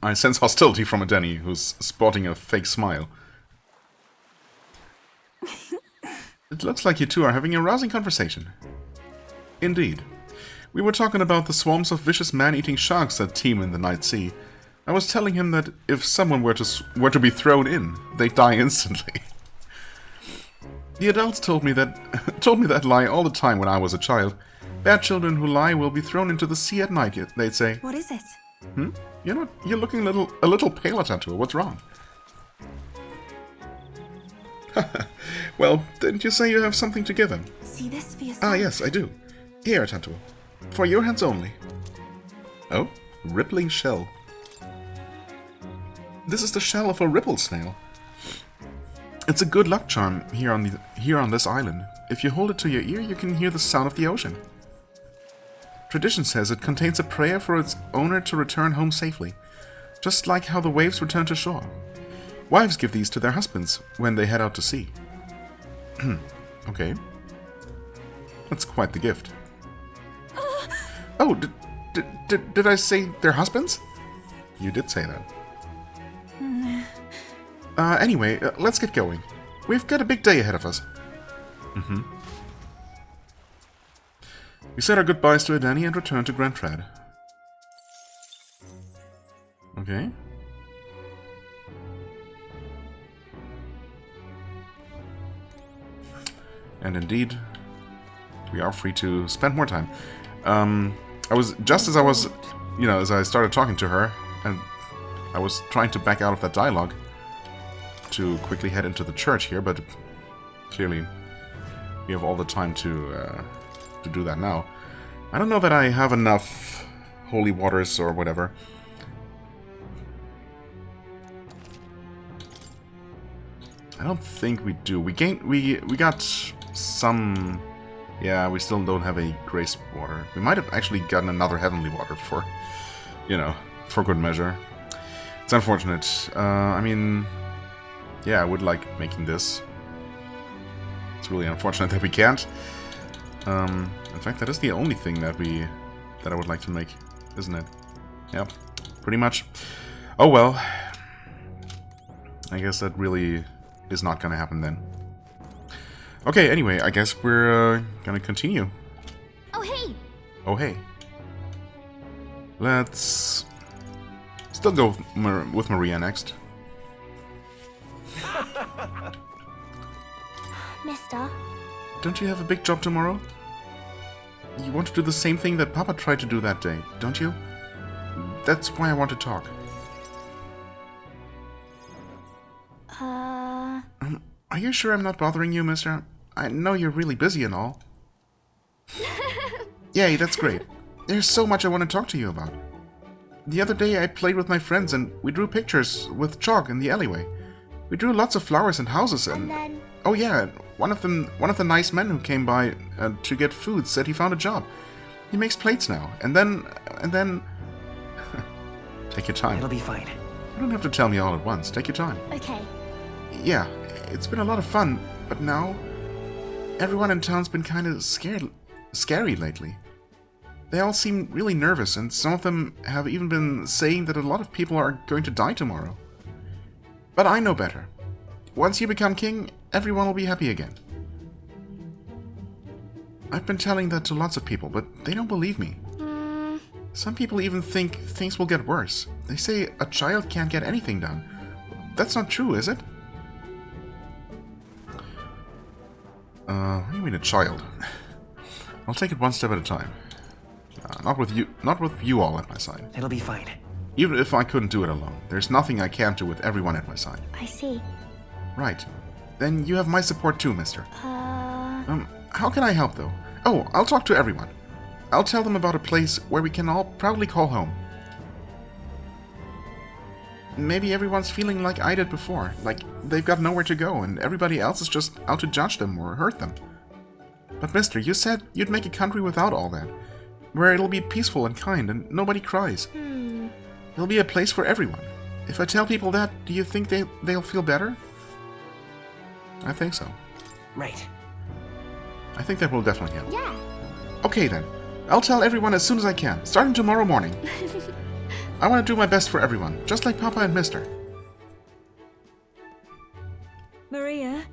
I sense hostility from a Denny who's sporting a fake smile. It looks like you two are having a rousing conversation. Indeed. We were talking about the swarms of vicious man-eating sharks that teem in the Night Sea. I was telling him that if someone were to be thrown in, they'd die instantly. The adults told me that lie all the time when I was a child. Bad children who lie will be thrown into the sea at night, they'd say. What is it? You're looking a little pale, Tantuo. What's wrong? Well, didn't you say you have something to give him? See this for yourself? Ah, yes, I do. Here, Tantuo. For your hands only. Oh, rippling shell. This is the shell of a ripple snail. It's a good luck charm here on this island. If you hold it to your ear, you can hear the sound of the ocean. Tradition says it contains a prayer for its owner to return home safely, just like how the waves return to shore. Wives give these to their husbands when they head out to sea. Okay. That's quite the gift. Oh, did I say their husbands? You did say that. Anyway, let's get going. We've got a big day ahead of us. We said our goodbyes to Adani and returned to Grand Trad. Okay. And indeed, we are free to spend more time. As I started talking to her, and I was trying to back out of that dialogue to quickly head into the church here, but clearly we have all the time to do that now. I don't know that I have enough holy waters or whatever. I don't think we do. We got some. Yeah, we still don't have a grace water. We might have actually gotten another heavenly water for good measure. It's unfortunate. I mean, yeah, I would like making this. It's really unfortunate that we can't. In fact, that is the only thing that I would like to make, isn't it? Yep, pretty much. Oh well. I guess that really is not gonna happen then. Okay, anyway, I guess we're gonna continue. Oh, hey! Oh, hey. Let's still go with Maria next. Mister? Don't you have a big job tomorrow? You want to do the same thing that Papa tried to do that day, don't you? That's why I want to talk. Are you sure I'm not bothering you, mister? I know you're really busy and all. Yay, that's great. There's so much I want to talk to you about. The other day I played with my friends and we drew pictures with chalk in the alleyway. We drew lots of flowers and houses and then... Oh yeah, one of the nice men who came by to get food said he found a job. He makes plates now. And then... Take your time. It'll be fine. You don't have to tell me all at once. Take your time. Okay. Yeah, it's been a lot of fun, but now everyone in town's been kind of scary lately. They all seem really nervous, and some of them have even been saying that a lot of people are going to die tomorrow. But I know better. Once you become king, everyone will be happy again. I've been telling that to lots of people, but they don't believe me. Some people even think things will get worse. They say a child can't get anything done. That's not true, is it? What do you mean a child? I'll take it one step at a time. Not with you all at my side. It'll be fine. Even if I couldn't do it alone, there's nothing I can't do with everyone at my side. I see. Right. Then you have my support too, mister. How can I help, though? Oh, I'll talk to everyone. I'll tell them about a place where we can all proudly call home. Maybe everyone's feeling like I did before, like they've got nowhere to go and everybody else is just out to judge them or hurt them. But mister, you said you'd make a country without all that, where it'll be peaceful and kind and nobody cries. It'll be a place for everyone. If I tell people that, do you think they'll feel better? I think so. Right. I think that will definitely help. Yeah. Okay then. I'll tell everyone as soon as I can, starting tomorrow morning. I want to do my best for everyone, just like Papa and Mister. Maria?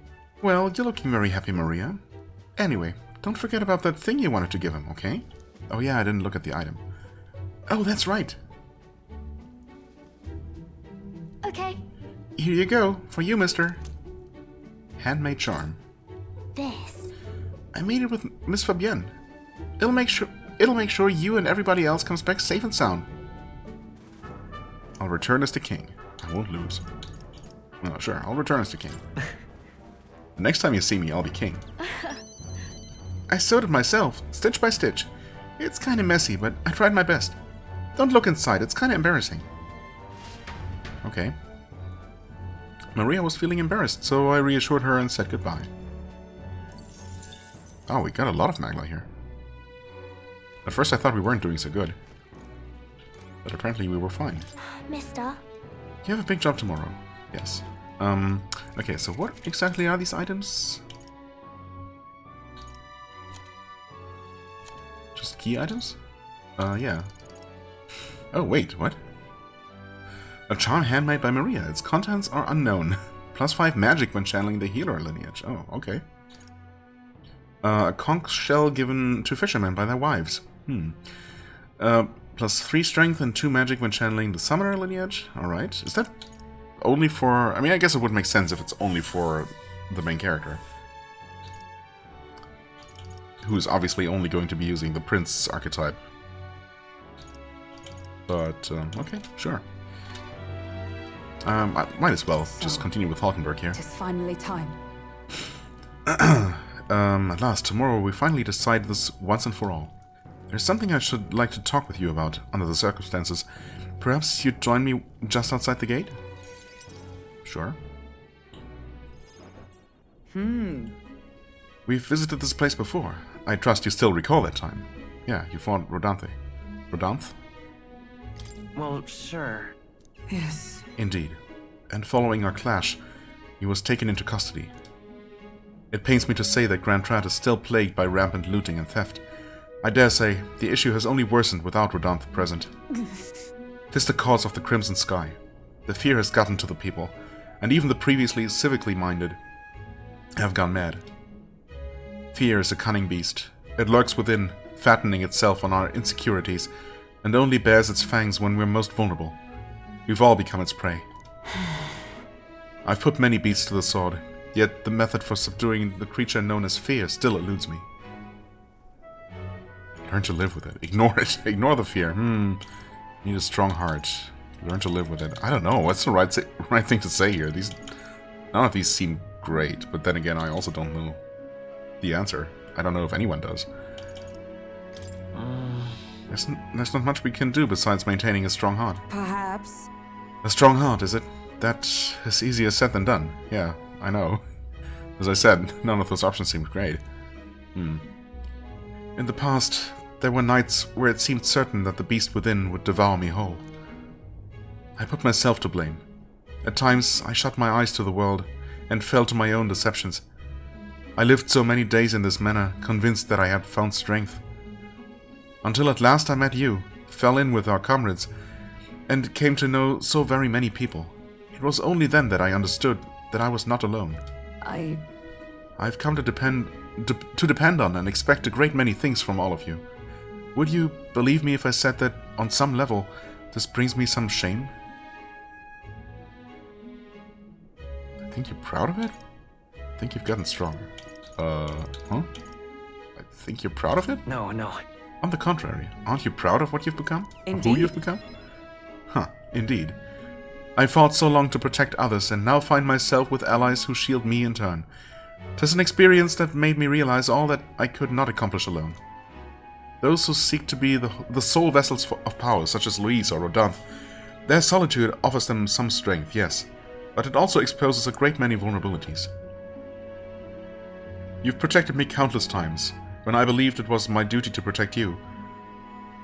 Well, you're looking very happy, Maria. Anyway, don't forget about that thing you wanted to give him, okay? Oh yeah, I didn't look at the item. Oh, that's right. Okay. Here you go, for you, mister. Handmade charm. This. I made it with Miss Fabienne. It'll make sure you and everybody else comes back safe and sound. I'll return as the king. I won't lose. Well, sure, I'll return as the king. The next time you see me, I'll be king. I sewed it myself, stitch by stitch. It's kinda messy, but I tried my best. Don't look inside, it's kinda embarrassing. Okay. Maria was feeling embarrassed, so I reassured her and said goodbye. Oh, we got a lot of Magla here. At first I thought we weren't doing so good. But apparently we were fine. Mister? You have a big job tomorrow. Yes. Okay, so what exactly are these items? Just key items? Yeah. Oh, wait, what? A charm handmade by Maria. Its contents are unknown. +5 magic when channeling the healer lineage. Oh, okay. A conch shell given to fishermen by their wives. +3 strength and 2 magic when channeling the summoner lineage. Alright. Is that only for... I mean, I guess it would make sense if it's only for the main character. Who's obviously only going to be using the prince archetype. But, okay, sure. I might as well just continue with Hulkenberg here. It is finally time. At last, tomorrow we finally decide this once and for all. There's something I should like to talk with you about, under the circumstances. Perhaps you'd join me just outside the gate? Sure. We've visited this place before. I trust you still recall that time. Yeah, you fought Rodanthe. Rodanth? Well, sure. Yes. Indeed. And following our clash, he was taken into custody. It pains me to say that Grand Trat is still plagued by rampant looting and theft. I dare say the issue has only worsened without Rodanth present. 'Tis the cause of the Crimson Sky. The fear has gotten to the people, and even the previously civically minded have gone mad. Fear is a cunning beast. It lurks within, fattening itself on our insecurities, and only bares its fangs when we're most vulnerable. We've all become its prey. I've put many beasts to the sword, yet the method for subduing the creature known as fear still eludes me. Learn to live with it. Ignore it. Ignore the fear. Need a strong heart. Learn to live with it. I don't know. What's the right thing to say here? None of these seem great, but then again, I also don't know the answer. I don't know if anyone does. There's not much we can do besides maintaining a strong heart. Perhaps. A strong heart, is it? That is easier said than done. Yeah, I know. As I said, none of those options seemed great. In the past, there were nights where it seemed certain that the beast within would devour me whole. I put myself to blame. At times, I shut my eyes to the world and fell to my own deceptions. I lived so many days in this manner, convinced that I had found strength. Until at last I met you, fell in with our comrades, and came to know so very many people. It was only then that I understood that I was not alone. I've come to depend on and expect a great many things from all of you. Would you believe me if I said that, on some level, this brings me some shame? I think you're proud of it? I think you've gotten stronger. Huh? I think you're proud of it? No. On the contrary, aren't you proud of what you've become? Indeed. Of who you've become? Huh. Indeed. I fought so long to protect others, and now find myself with allies who shield me in turn. 'Tis an experience that made me realize all that I could not accomplish alone. Those who seek to be the sole vessels of power, such as Louise or Rodolphe, their solitude offers them some strength, yes, but it also exposes a great many vulnerabilities. You've protected me countless times, when I believed it was my duty to protect you.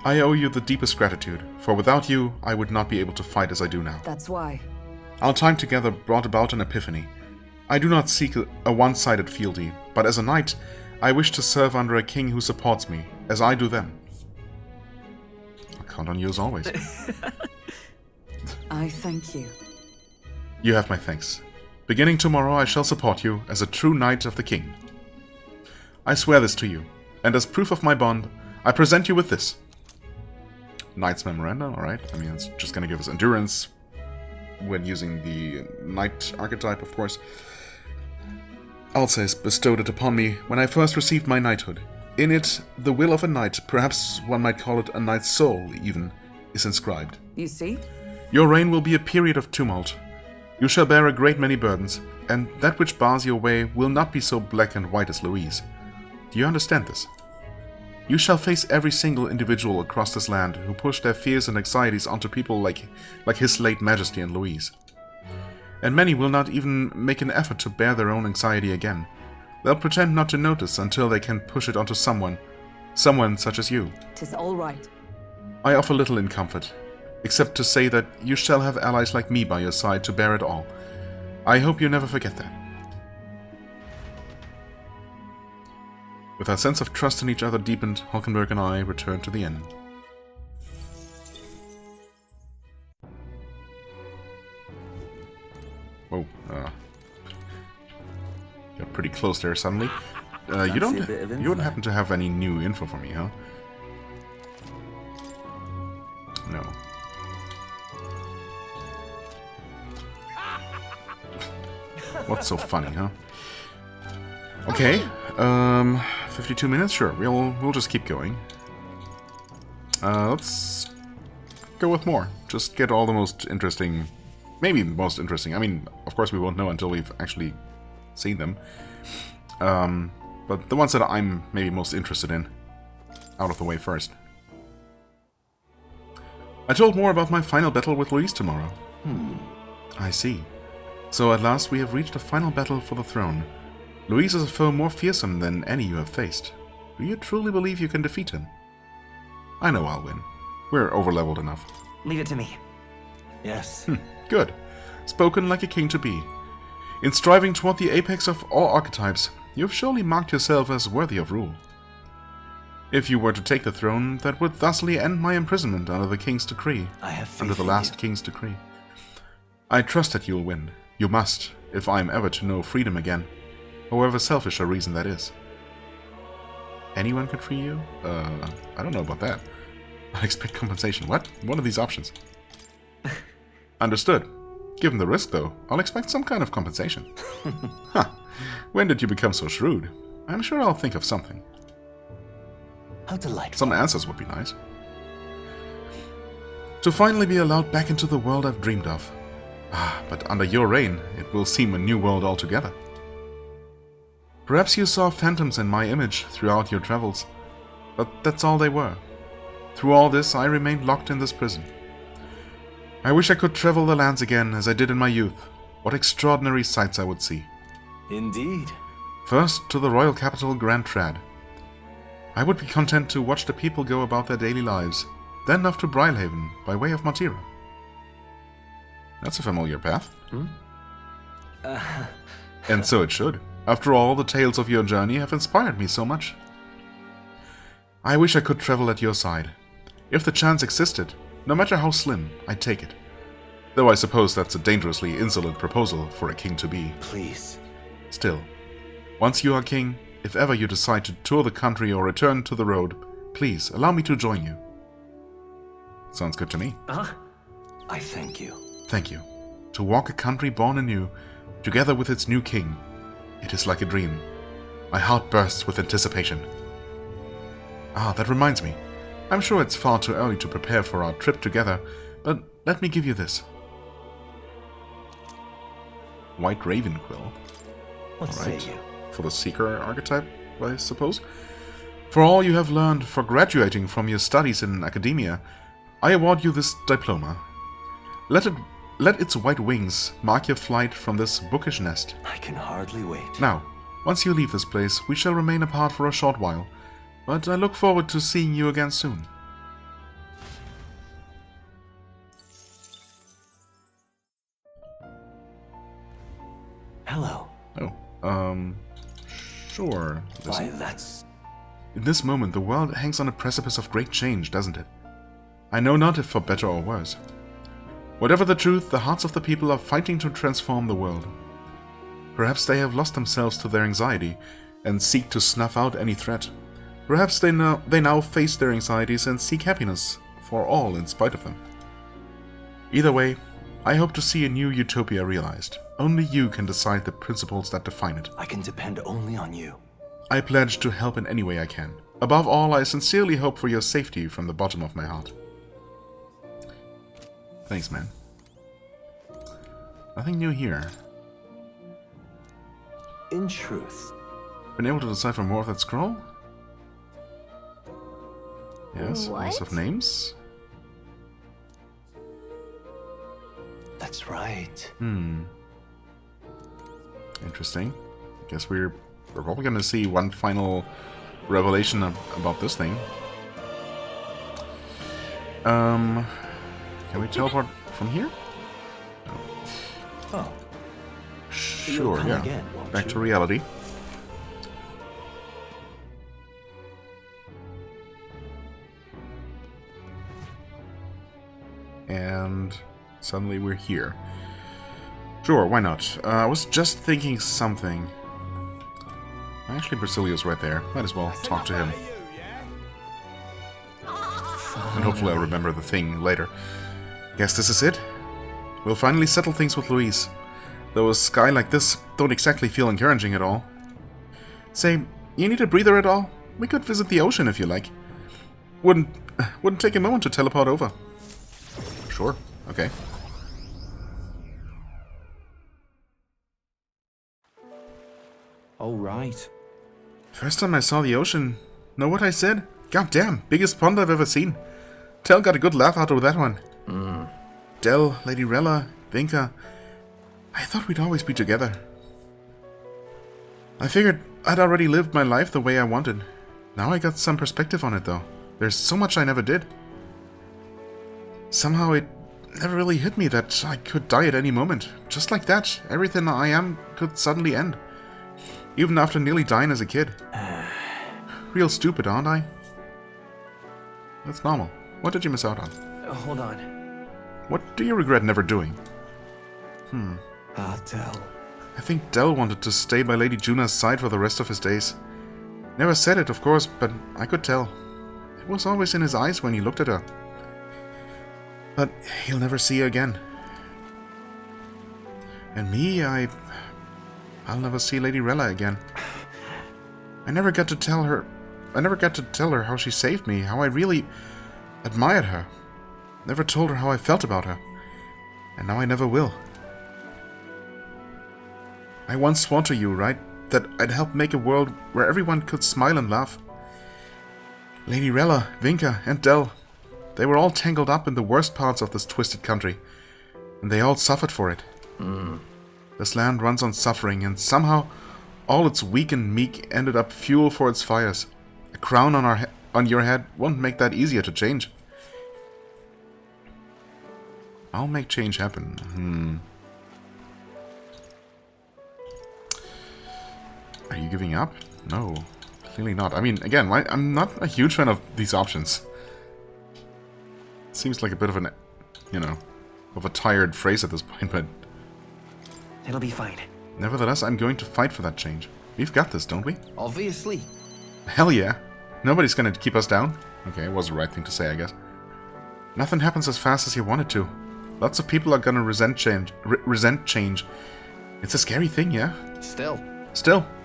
I owe you the deepest gratitude, for without you, I would not be able to fight as I do now. That's why. Our time together brought about an epiphany. I do not seek a one-sided fealty, but as a knight, I wish to serve under a king who supports me, as I do them. I'll count on you as always. I thank you. You have my thanks. Beginning tomorrow, I shall support you as a true knight of the king. I swear this to you, and as proof of my bond, I present you with this. Knight's Memoranda, alright. I mean, it's just gonna give us endurance when using the knight archetype, of course. Alsace bestowed it upon me when I first received my knighthood. In it, the will of a knight, perhaps one might call it a knight's soul even, is inscribed. You see? Your reign will be a period of tumult. You shall bear a great many burdens, and that which bars your way will not be so black and white as Louise. Do you understand this? You shall face every single individual across this land who push their fears and anxieties onto people like His late Majesty and Louise. And many will not even make an effort to bear their own anxiety again. They'll pretend not to notice until they can push it onto someone such as you. 'Tis all right. I offer little in comfort, except to say that you shall have allies like me by your side to bear it all. I hope you never forget that. With our sense of trust in each other deepened, Hulkenberg and I returned to the inn. Whoa, got pretty close there suddenly. You don't happen to have any new info for me, huh? No. What's so funny, huh? Okay, 52 minutes? Sure, we'll just keep going. Let's go with more. Just get all the most interesting, maybe the most interesting. I mean, of course we won't know until we've actually seen them. But the ones that I'm maybe most interested in, out of the way first. I told more about my final battle with Louise tomorrow. I see. So at last we have reached a final battle for the throne. Louise is a foe more fearsome than any you have faced. Do you truly believe you can defeat him? I know I'll win. We're overleveled enough. Leave it to me. Yes. Good. Spoken like a king to be. In striving toward the apex of all archetypes, you have surely marked yourself as worthy of rule. If you were to take the throne, that would thusly end my imprisonment under the king's decree. I have faith under the in last you. king's decree. I trust that you'll win. You must, if I am ever to know freedom again. However selfish a reason that is. Anyone can free you? I don't know about that. I expect compensation. What? One of these options. Understood. Given the risk, though, I'll expect some kind of compensation. Huh. When did you become so shrewd? I'm sure I'll think of something. How delightful. Some answers would be nice. To finally be allowed back into the world I've dreamed of. But under your reign, it will seem a new world altogether. Perhaps you saw phantoms in my image throughout your travels, but that's all they were. Through all this, I remained locked in this prison. I wish I could travel the lands again as I did in my youth. What extraordinary sights I would see. Indeed. First, to the royal capital, Grand Trad. I would be content to watch the people go about their daily lives, then off to Brylehaven by way of Montira. That's a familiar path. And so it should. After all, the tales of your journey have inspired me so much. I wish I could travel at your side. If the chance existed, no matter how slim, I'd take it. Though I suppose that's a dangerously insolent proposal for a king-to-be. Please. Still, once you are king, if ever you decide to tour the country or return to the road, please allow me to join you. Sounds good to me. I thank you. Thank you. To walk a country born anew, together with its new king, it is like a dream. My heart bursts with anticipation. That reminds me. I'm sure it's far too early to prepare for our trip together, But let me give you this. White Raven Quill. What say you? For the Seeker archetype, I suppose. For all you have learned for graduating from your studies in academia, I award you this diploma. Let its white wings mark your flight from this bookish nest. I can hardly wait. Now, once you leave this place, we shall remain apart for a short while, but I look forward to seeing you again soon. Hello. Oh, sure. Why, that's... In this moment, the world hangs on a precipice of great change, doesn't it? I know not if for better or worse. Whatever the truth, the hearts of the people are fighting to transform the world. Perhaps they have lost themselves to their anxiety and seek to snuff out any threat. Perhaps they now face their anxieties and seek happiness for all in spite of them. Either way, I hope to see a new utopia realized. Only you can decide the principles that define it. I can depend only on you. I pledge to help in any way I can. Above all, I sincerely hope for your safety from the bottom of my heart. Thanks, man. Nothing new here. In truth. Been able to decipher more of that scroll? Yes, What? lots of names. That's right. Interesting. I guess we're probably going to see one final revelation about this thing. Can we teleport from here? No. Oh. Sure, yeah. Again, Back you? to reality. And suddenly we're here. Sure, why not? I was just thinking something. Actually, Brasilio's right there. Might as well talk to him. And hopefully I'll remember the thing later. Guess this is it? We'll finally settle things with Luis. Though a sky like this don't exactly feel encouraging at all. Say, you need a breather at all? We could visit the ocean if you like. Wouldn't take a moment to teleport over. Sure, okay. Oh, right. First time I saw the ocean, know what I said? God damn, biggest pond I've ever seen. Tell got a good laugh out of that one. Del, Lady Rella, Vinka. I thought we'd always be together. I figured I'd already lived my life the way I wanted. Now I got some perspective on it, though. There's so much I never did. Somehow it never really hit me that I could die at any moment. Just like that, everything I am could suddenly end. Even after nearly dying as a kid. Real stupid, aren't I? That's normal. What did you miss out on? Hold on. What do you regret never doing? Del. I think Del wanted to stay by Lady Juna's side for the rest of his days. Never said it, of course, but I could tell. It was always in his eyes when he looked at her. But he'll never see her again. And me, I'll never see Lady Rella again. I never got to tell her how she saved me, how I really admired her. Never told her how I felt about her. And now I never will. I once swore to you, right, that I'd help make a world where everyone could smile and laugh. Lady Rella, Vinka, and Del, they were all tangled up in the worst parts of this twisted country, and they all suffered for it. This land runs on suffering, and somehow all its weak and meek ended up fuel for its fires. A crown on your head won't make that easier to change. I'll make change happen. Are you giving up? No, clearly not. I mean, again, I'm not a huge fan of these options. Seems like a bit of an, of a tired phrase at this point, but... It'll be fine. Nevertheless, I'm going to fight for that change. We've got this, don't we? Obviously. Hell yeah. Nobody's gonna keep us down. Okay, it was the right thing to say, I guess. Nothing happens as fast as you want it to. Lots of people are gonna resent change. It's a scary thing, yeah? Still,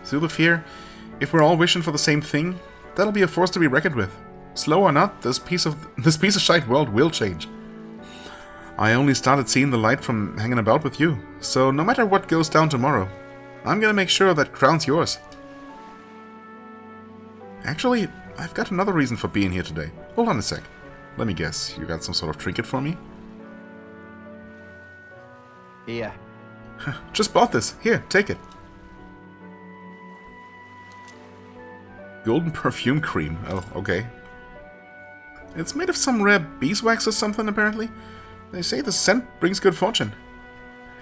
through the fear, if we're all wishing for the same thing, that'll be a force to be reckoned with. Slow or not, this piece of shite world will change. I only started seeing the light from hanging about with you, so no matter what goes down tomorrow, I'm gonna make sure that crown's yours. Actually, I've got another reason for being here today. Hold on a sec. Let me guess, you got some sort of trinket for me? Yeah. Just bought this. Here, take it. Golden perfume cream. Oh, okay. It's made of some rare beeswax or something, apparently. They say the scent brings good fortune.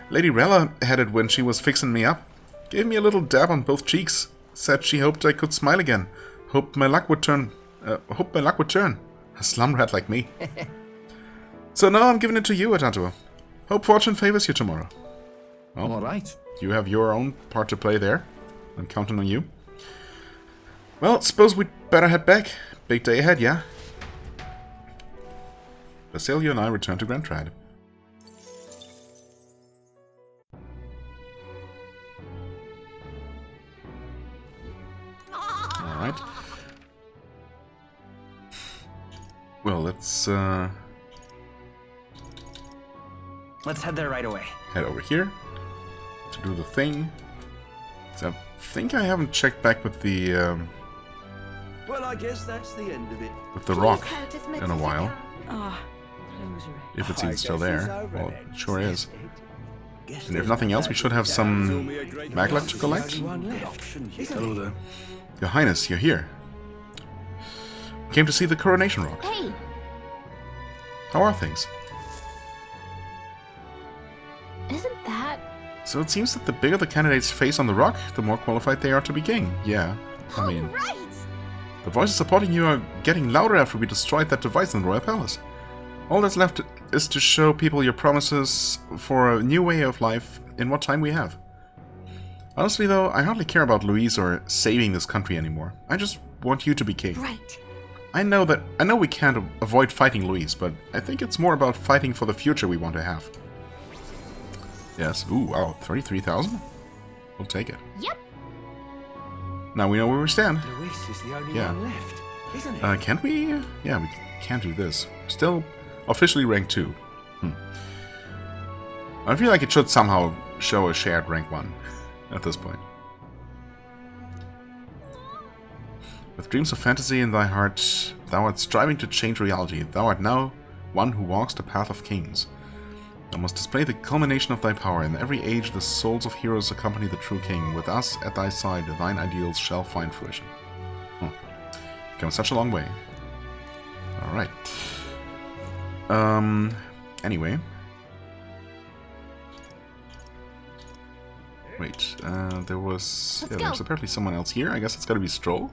Lady Rella had it when she was fixing me up. Gave me a little dab on both cheeks. Said she hoped I could smile again. Hoped my luck would turn. A slum rat like me. So now I'm giving it to you, Atatua. Hope fortune favors you tomorrow. Well, alright. You have your own part to play there. I'm counting on you. Well, suppose we'd better head back. Big day ahead, yeah? Basilio and I return to Grand Trad. Alright. Well, let's head there right away. Head over here to do the thing. So I think I haven't checked back with the well, I guess that's the end of it. with the rock in a while. Ah, If it's even still there. Well, it sure is. And if nothing else, we should have some magluck to collect. Hello there. Your Highness, you're here. Came to see the coronation rock. Hey! How are things? Isn't that... So it seems that the bigger the candidate's face on the rock, the more qualified they are to be king. Yeah, I mean... Right! The voices supporting you are getting louder after we destroyed that device in the Royal Palace. All that's left is to show people your promises for a new way of life in what time we have. Honestly though, I hardly care about Louise or saving this country anymore. I just want you to be king. Right. I know we can't avoid fighting Louise, but I think it's more about fighting for the future we want to have. Yes. Ooh, wow. 33,000? We'll take it. Yep. Now we know where we stand. Luis is the only Yeah. one left, isn't it? Can't we? Yeah, we can't do this. Still officially rank 2. I feel like it should somehow show a shared rank 1 at this point. With dreams of fantasy in thy heart, thou art striving to change reality. Thou art now one who walks the path of kings. Thou must display the culmination of thy power. In every age the souls of heroes accompany the true king. With us at thy side, thine ideals shall find fruition. Come such a long way. Alright. Anyway. Wait, there was... Yeah, there's apparently someone else here. I guess it's gotta be Stroll.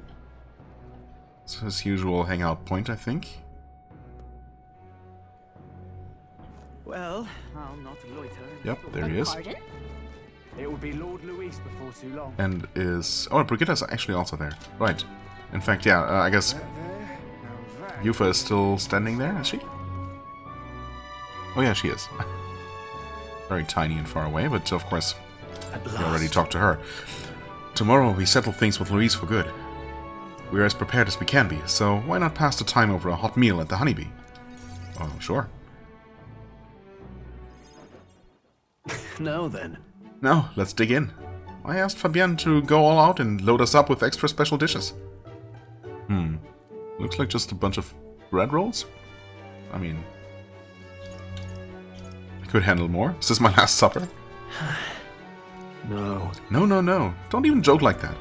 It's his usual hangout point, I think. Well, I'll not loiter. Yep, there he is. Pardon? It will be Lord Luis before too long. And is... Oh, Brigitta's actually also there. Right. In fact, yeah, I guess... Yufa is still standing there, is she? Oh yeah, she is. Very tiny and far away, but of course, we already talked to her. Tomorrow we settle things with Louise for good. We're as prepared as we can be, so why not pass the time over a hot meal at the Honeybee? Oh, sure. Now then. Now, let's dig in. I asked Fabienne to go all out and load us up with extra special dishes. Looks like just a bunch of bread rolls? I mean... I could handle more. Is this my last supper? No. No. Don't even joke like that.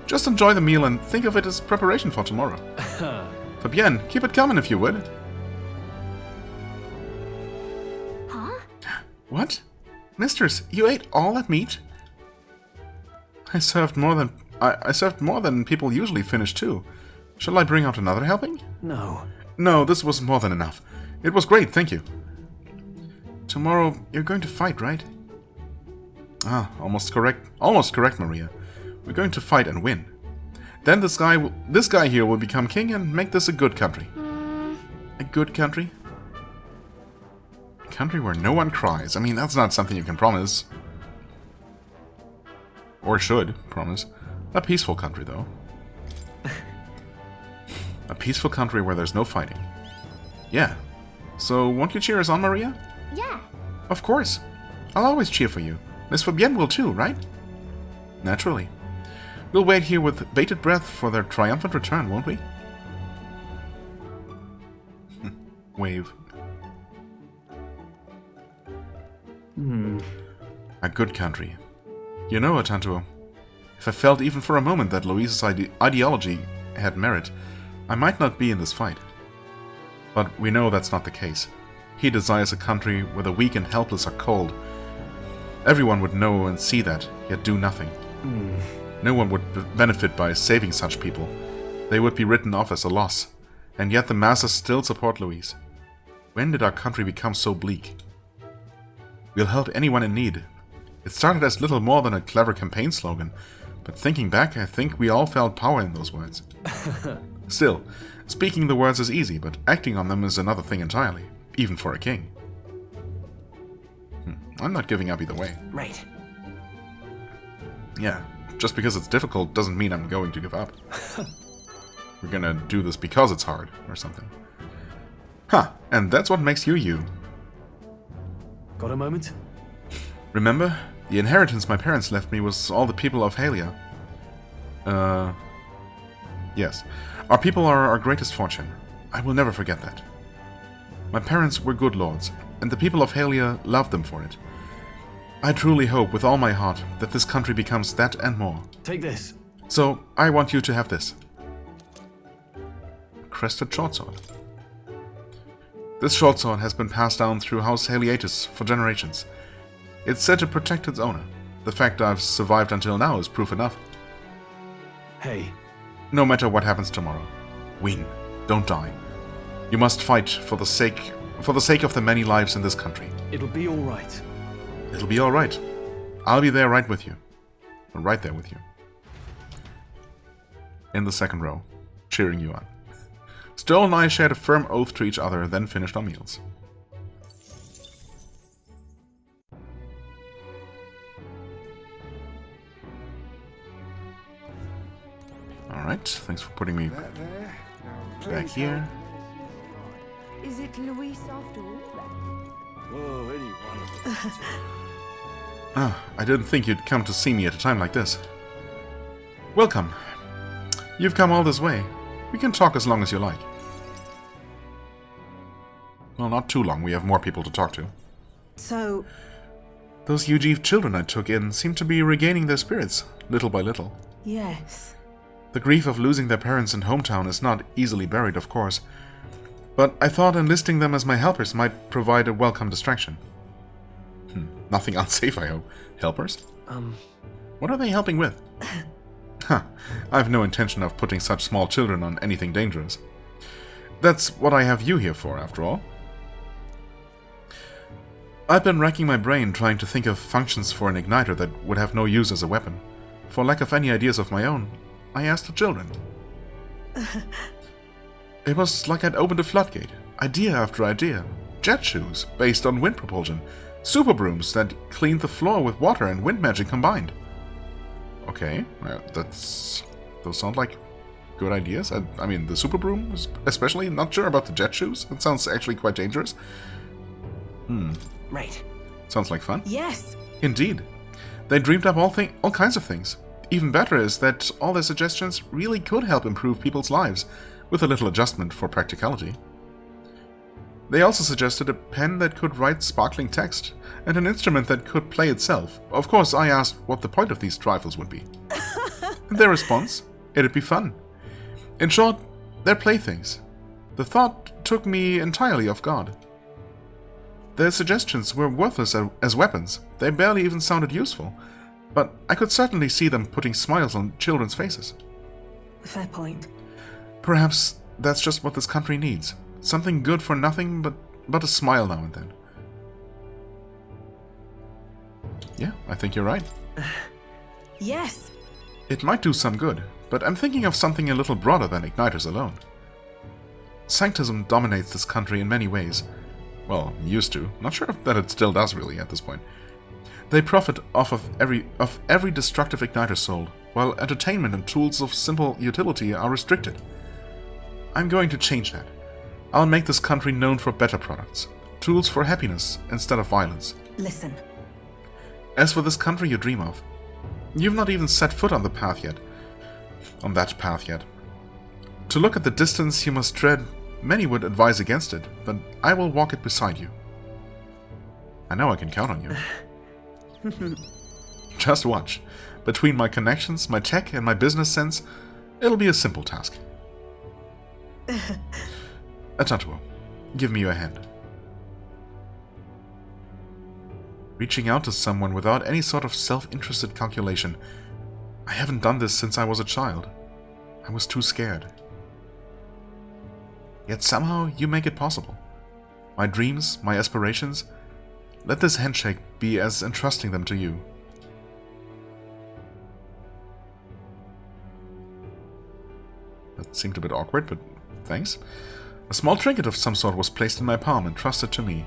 Just enjoy the meal and think of it as preparation for tomorrow. Fabienne, keep it coming if you would. Huh? What? Mistress, you ate all that meat? I served more than people usually finish too. Shall I bring out another helping? No. No, this was more than enough. It was great, thank you. Tomorrow you're going to fight, right? Ah, almost correct. Almost correct, Maria. We're going to fight and win. Then this guy here will become king and make this a good country. A good country? A country where no one cries. I mean, that's not something you can promise. Or should promise. A peaceful country, though. A peaceful country where there's no fighting. Yeah. So, won't you cheer us on, Maria? Yeah. Of course. I'll always cheer for you. Miss Fabienne will too, right? Naturally. We'll wait here with bated breath for their triumphant return, won't we? Wave. A good country. You know, Tantuo, if I felt even for a moment that Louise's ideology had merit, I might not be in this fight. But we know that's not the case. He desires a country where the weak and helpless are cold. Everyone would know and see that, yet do nothing. No one would benefit by saving such people. They would be written off as a loss. And yet the masses still support Louise. When did our country become so bleak? We'll help anyone in need. It started as little more than a clever campaign slogan, but thinking back, I think we all felt power in those words. Still, speaking the words is easy, but acting on them is another thing entirely, even for a king. I'm not giving up either way. Right. Yeah, just because it's difficult doesn't mean I'm going to give up. We're gonna do this because it's hard, or something. Huh, and that's what makes you you. Got a moment? Remember? The inheritance my parents left me was all the people of Halia. Yes. Our people are our greatest fortune. I will never forget that. My parents were good lords, and the people of Halia loved them for it. I truly hope with all my heart that this country becomes that and more. Take this. So, I want you to have this. Crested shortsword. This shortsword has been passed down through House Haliatus for generations. It's said to protect its owner. The fact I've survived until now is proof enough. Hey. No matter what happens tomorrow, win. Don't die. You must fight for the sake of the many lives in this country. It'll be all right. It'll be all right. I'll be there right with you. Right there with you. In the second row, cheering you on. Stoll and I shared a firm oath to each other, then finished our meals. Alright, thanks for putting me back here. Is it Luis after all? Oh, any one of them. Ah, I didn't think you'd come to see me at a time like this. Welcome. You've come all this way. We can talk as long as you like. Well, not too long. We have more people to talk to. So... Those Ujiv children I took in seem to be regaining their spirits, little by little. Yes. The grief of losing their parents and hometown is not easily buried, of course. But I thought enlisting them as my helpers might provide a welcome distraction. Nothing unsafe, I hope. Helpers? What are they helping with? Huh. I've no intention of putting such small children on anything dangerous. That's what I have you here for, after all. I've been racking my brain trying to think of functions for an igniter that would have no use as a weapon. For lack of any ideas of my own, I asked the children. It was like I'd opened a floodgate. Idea after idea. Jet shoes, based on wind propulsion. Super brooms that cleaned the floor with water and wind magic combined. Okay, those sound like good ideas. I mean, the super broom, especially. Not sure about the jet shoes. It sounds actually quite dangerous. Right. Sounds like fun. Yes. Indeed. They dreamed up all kinds of things. Even better is that all their suggestions really could help improve people's lives, with a little adjustment for practicality. They also suggested a pen that could write sparkling text, and an instrument that could play itself. Of course, I asked what the point of these trifles would be. And their response? It'd be fun. In short, they're playthings. The thought took me entirely off guard. Their suggestions were worthless as weapons. They barely even sounded useful. But I could certainly see them putting smiles on children's faces. Fair point. Perhaps that's just what this country needs. Something good for nothing but a smile now and then. Yeah, I think you're right. Yes. It might do some good, but I'm thinking of something a little broader than igniters alone. Sanctism dominates this country in many ways. Well, used to. Not sure that it still does really at this point. They profit off of every destructive igniter sold, while entertainment and tools of simple utility are restricted. I'm going to change that. I'll make this country known for better products. Tools for happiness instead of violence. Listen. As for this country you dream of, you've not even set foot on the path yet. On that path yet. To look at the distance you must tread, many would advise against it, but I will walk it beside you. I know I can count on you. Just watch. Between my connections, my tech, and my business sense, it'll be a simple task. Tatsuo, give me your hand. Reaching out to someone without any sort of self-interested calculation. I haven't done this since I was a child. I was too scared. Yet somehow you make it possible. My dreams, my aspirations, let this handshake be as entrusting them to you. That seemed a bit awkward, but thanks. A small trinket of some sort was placed in my palm and trusted to me.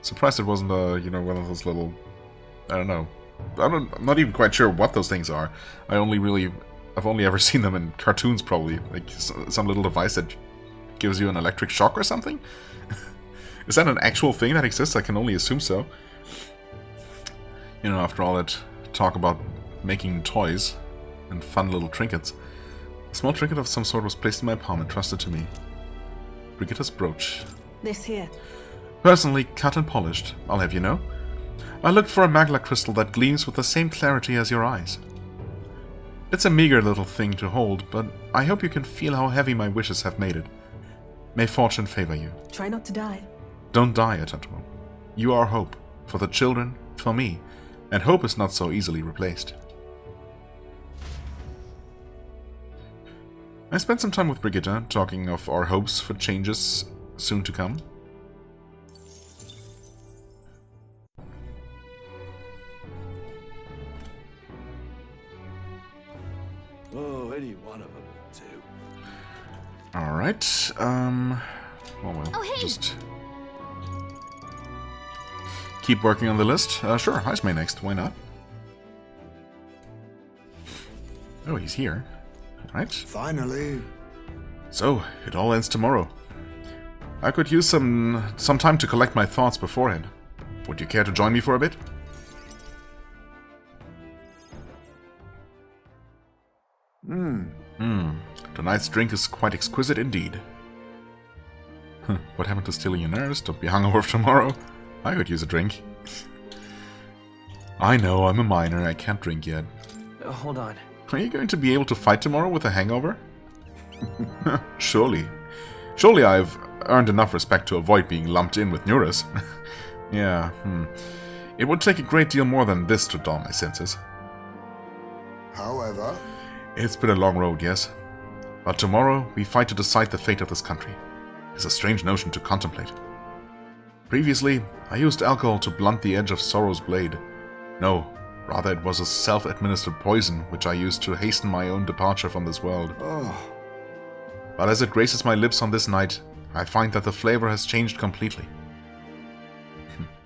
Surprised it wasn't one of those little, I don't know. I'm not even quite sure what those things are. I've only ever seen them in cartoons, probably. Like some little device that gives you an electric shock or something? Is that an actual thing that exists? I can only assume so. You know, after all that talk about making toys and fun little trinkets, a small trinket of some sort was placed in my palm and trusted to me. Brigitta's brooch. This here. Personally cut and polished, I'll have you know. I looked for a magla crystal that gleams with the same clarity as your eyes. It's a meager little thing to hold, but I hope you can feel how heavy my wishes have made it. May fortune favor you. Try not to die. Don't die, Tatsuo. You are hope, for the children, for me, and hope is not so easily replaced. I spent some time with Brigitta, talking of our hopes for changes soon to come. Oh, any one of them will do. Alright, well, Oh, hey. just keep working on the list. Sure, Heismay next, why not? Oh, he's here. Alright. Finally. So, it all ends tomorrow. I could use some time to collect my thoughts beforehand. Would you care to join me for a bit? Tonight's drink is quite exquisite indeed. What happened to stealing your nerves? Don't be hungover for tomorrow. I could use a drink. I know, I'm a minor, I can't drink yet. Hold on. Are you going to be able to fight tomorrow with a hangover? Surely. Surely I've earned enough respect to avoid being lumped in with Neuras. Yeah, It would take a great deal more than this to dull my senses. However... It's been a long road, yes. But tomorrow we fight to decide the fate of this country. It's a strange notion to contemplate. Previously, I used alcohol to blunt the edge of sorrow's blade. No, rather it was a self-administered poison which I used to hasten my own departure from this world. Oh. But as it graces my lips on this night, I find that the flavor has changed completely.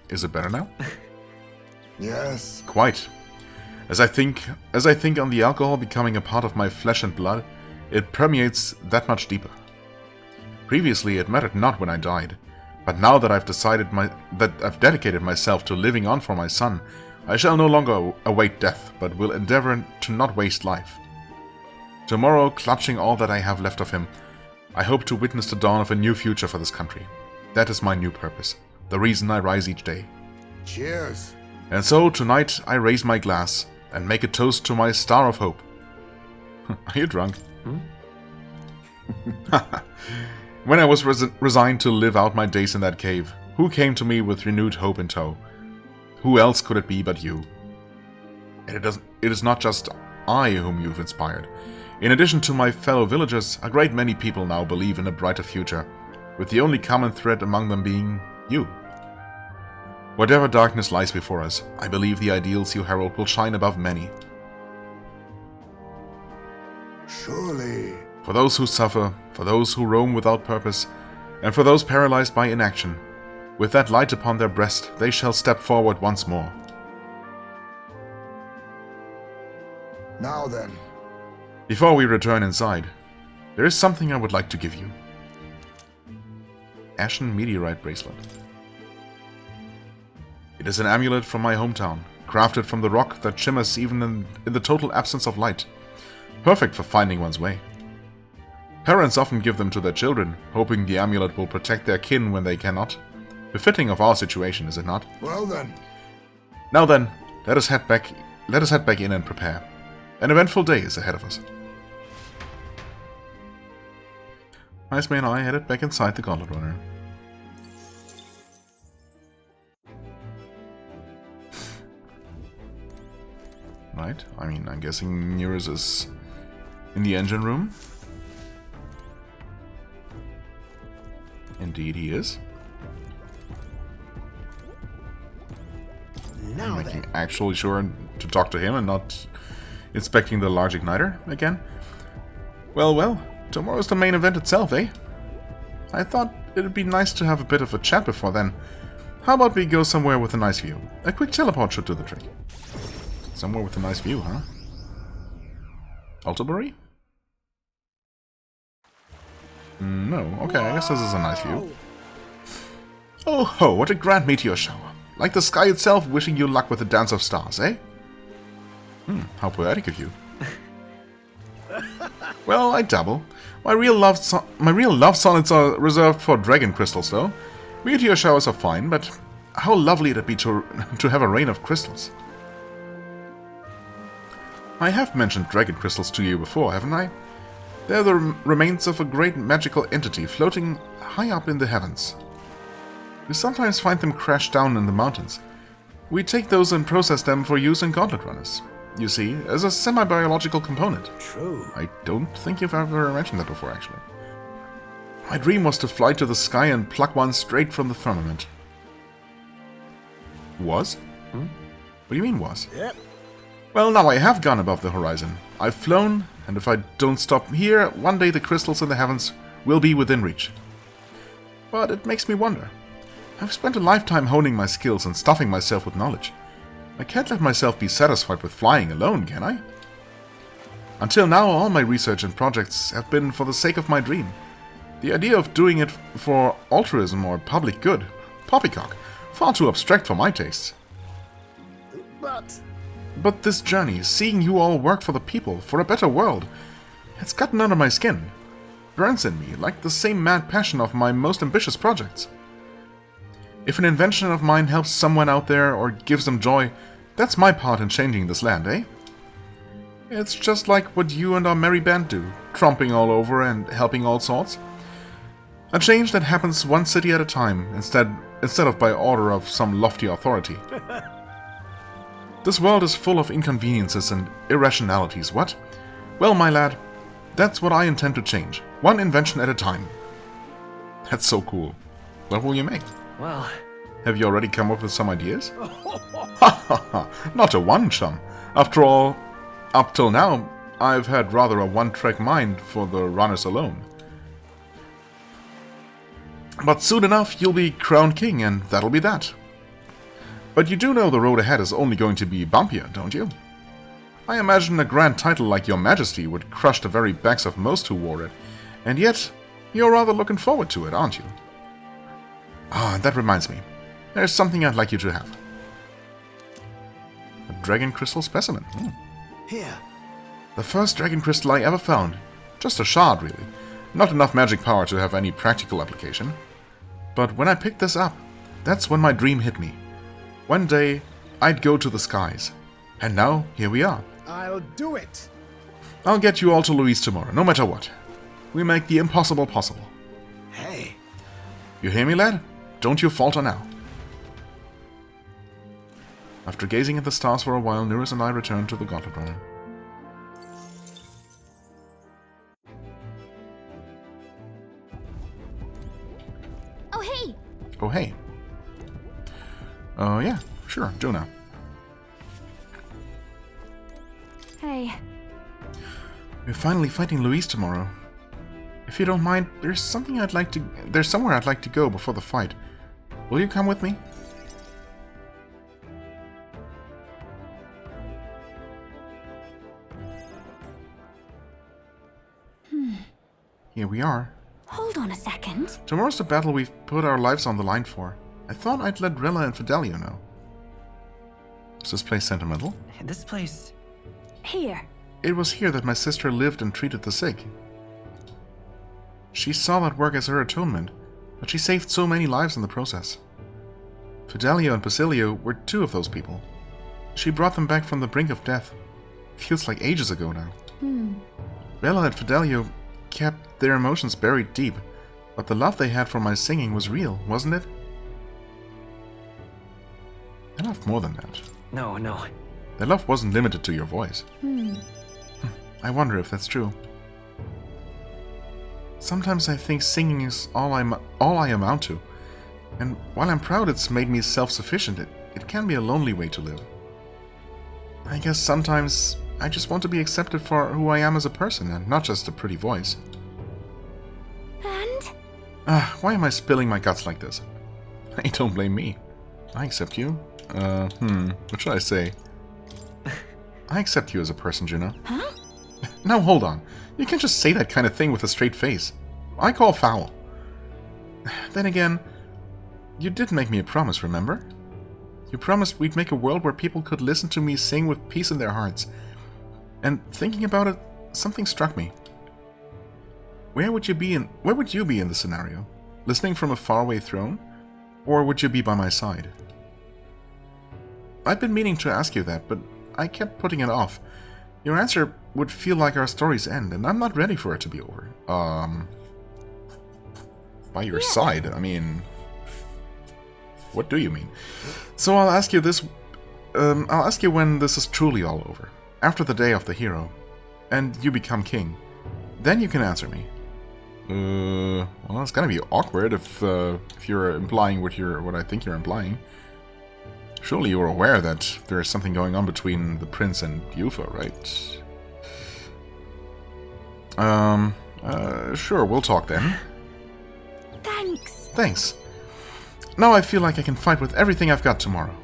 Is it better now? Yes. Quite. As I think on the alcohol becoming a part of my flesh and blood, it permeates that much deeper. Previously, it mattered not when I died, but now that I've dedicated myself to living on for my son, I shall no longer await death, but will endeavor to not waste life. Tomorrow, clutching all that I have left of him, I hope to witness the dawn of a new future for this country. That is my new purpose, the reason I rise each day. Cheers. And so, tonight, I raise my glass and make a toast to my star of hope. Are you drunk? When I was resigned to live out my days in that cave, who came to me with renewed hope in tow? Who else could it be but you? And it is not just I whom you've inspired. In addition to my fellow villagers, a great many people now believe in a brighter future, with the only common thread among them being you. Whatever darkness lies before us, I believe the ideals you herald will shine above many. Surely. For those who suffer, for those who roam without purpose, and for those paralyzed by inaction, with that light upon their breast, they shall step forward once more. Now then. Before we return inside, there is something I would like to give you. Ashen meteorite bracelet. It is an amulet from my hometown, crafted from the rock that shimmers even in the total absence of light. Perfect for finding one's way. Parents often give them to their children, hoping the amulet will protect their kin when they cannot. Befitting of our situation, is it not? Well then. Now then, let us head back in and prepare. An eventful day is ahead of us. Ice May and I headed back inside the Gauntlet Runner. Right, I mean, I'm guessing Nearest is in the engine room. Indeed he is. Now making actually sure to talk to him and not inspecting the large igniter again. Well, well, tomorrow's the main event itself, eh? I thought it'd be nice to have a bit of a chat before then. How about we go somewhere with a nice view? A quick teleport should do the trick. Somewhere with a nice view, huh? Altabury? No, okay, I guess this is a nice view. Oh ho, what a grand meteor shower. Like the sky itself wishing you luck with the dance of stars, eh? How poetic of you. Well, I dabble. My real love sonnets are reserved for dragon crystals, though. Meteor showers are fine, but how lovely it'd be to have a rain of crystals. I have mentioned dragon crystals to you before, haven't I? They're the remains of a great magical entity floating high up in the heavens. We sometimes find them crashed down in the mountains. We take those and process them for use in Gauntlet Runners. You see, as a semi-biological component. True. I don't think you've ever mentioned that before, actually. My dream was to fly to the sky and pluck one straight from the firmament. Was? What do you mean, was? Yep. Well, now I have gone above the horizon. I've flown, and if I don't stop here, one day the crystals in the heavens will be within reach. But it makes me wonder. I've spent a lifetime honing my skills and stuffing myself with knowledge. I can't let myself be satisfied with flying alone, can I? Until now, all my research and projects have been for the sake of my dream. The idea of doing it for altruism or public good, poppycock, far too abstract for my tastes. But this journey, seeing you all work for the people, for a better world, it's gotten under my skin. Burns in me, like the same mad passion of my most ambitious projects. If an invention of mine helps someone out there or gives them joy, that's my part in changing this land, eh? It's just like what you and our merry band do, tromping all over and helping all sorts. A change that happens one city at a time, instead of by order of some lofty authority. This world is full of inconveniences and irrationalities, what? Well, my lad, that's what I intend to change, one invention at a time. That's so cool. What will you make? Well... Have you already come up with some ideas? Ha ha ha! Not a one, chum. After all, up till now, I've had rather a one-track mind for the runners alone. But soon enough, you'll be crowned king, and that'll be that. But you do know the road ahead is only going to be bumpier, don't you? I imagine a grand title like Your Majesty would crush the very backs of most who wore it, and yet, you're rather looking forward to it, aren't you? Ah, that reminds me. There's something I'd like you to have. A dragon crystal specimen. Here. The first dragon crystal I ever found. Just a shard, really. Not enough magic power to have any practical application. But when I picked this up, that's when my dream hit me. One day, I'd go to the skies. And now, here we are. I'll do it. I'll get you all to Louise tomorrow, no matter what. We make the impossible possible. Hey. You hear me, lad? Don't you falter now. After gazing at the stars for a while, Nearest and I returned to the Gauntlet Runner. Oh, hey! Oh, hey. Yeah, sure, Jonah. Hey. We're finally fighting Louise tomorrow. If you don't mind, there's somewhere I'd like to go before the fight. Will you come with me? Here we are. Hold on a second. Tomorrow's the battle we've put our lives on the line for. I thought I'd let Rilla and Fidelio know. Is this place sentimental? This place... Here. It was here that my sister lived and treated the sick. She saw that work as her atonement, but she saved so many lives in the process. Fidelio and Basilio were two of those people. She brought them back from the brink of death. Feels like ages ago now. Bella and Fidelio kept their emotions buried deep, but the love they had for my singing was real, wasn't it? They loved more than that. No. Their love wasn't limited to your voice. I wonder if that's true. Sometimes I think singing is all I amount to, and while I'm proud it's made me self-sufficient, it can be a lonely way to live. I guess sometimes I just want to be accepted for who I am as a person, and not just a pretty voice. And? Why am I spilling my guts like this? Hey, don't blame me. I accept you. What should I say? I accept you as a person, Juno. Huh? Now hold on. You can't just say that kind of thing with a straight face. I call foul. Then again, you did make me a promise, remember? You promised we'd make a world where people could listen to me sing with peace in their hearts. And thinking about it, something struck me. Where would you be in the scenario? Listening from a faraway throne? Or would you be by my side? I've been meaning to ask you that, but I kept putting it off. Your answer would feel like our story's end, and I'm not ready for it to be over. By your side? I mean... What do you mean? So I'll ask you this... I'll ask you when this is truly all over. After the day of the hero. And you become king. Then you can answer me. Well, it's gonna be awkward if you're implying what I think you're implying. Surely you're aware that there is something going on between the prince and Yufa, right? Sure, we'll talk then. Thanks. Now I feel like I can fight with everything I've got tomorrow.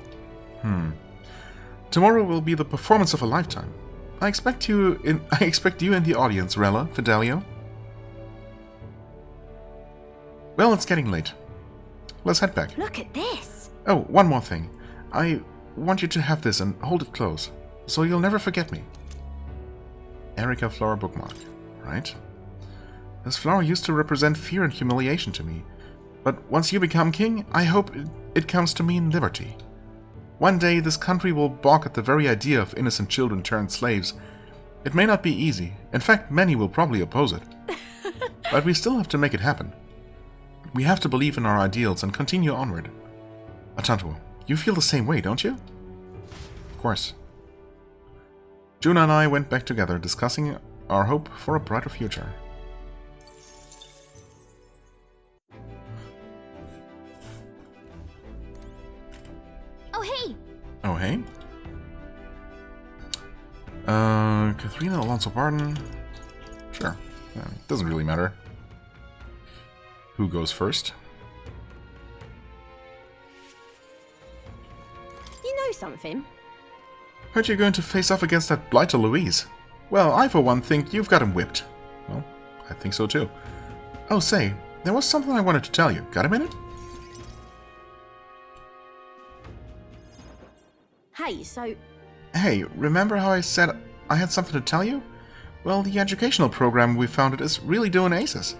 Tomorrow will be the performance of a lifetime. I expect you in the audience, Rella, Fidelio. Well, it's getting late. Let's head back. Look at this. Oh, one more thing. I want you to have this and hold it close, so you'll never forget me. Erica flower bookmark, right? This flower used to represent fear and humiliation to me, but once you become king, I hope it comes to mean liberty. One day this country will balk at the very idea of innocent children turned slaves. It may not be easy, in fact many will probably oppose it. But we still have to make it happen. We have to believe in our ideals and continue onward. Atantuo, you feel the same way, don't you? Of course. Juna and I went back together, discussing our hope for a brighter future. Oh, hey? Katharina, Alonso Barden. Sure. It doesn't really matter. Who goes first? You know something? Heard you're going to face off against that blighter Louise. Well, I for one think you've got him whipped. Well, I think so too. Oh, say, there was something I wanted to tell you. Got a minute? Hey, so... Hey, remember how I said I had something to tell you? Well, the educational program we founded is really doing aces.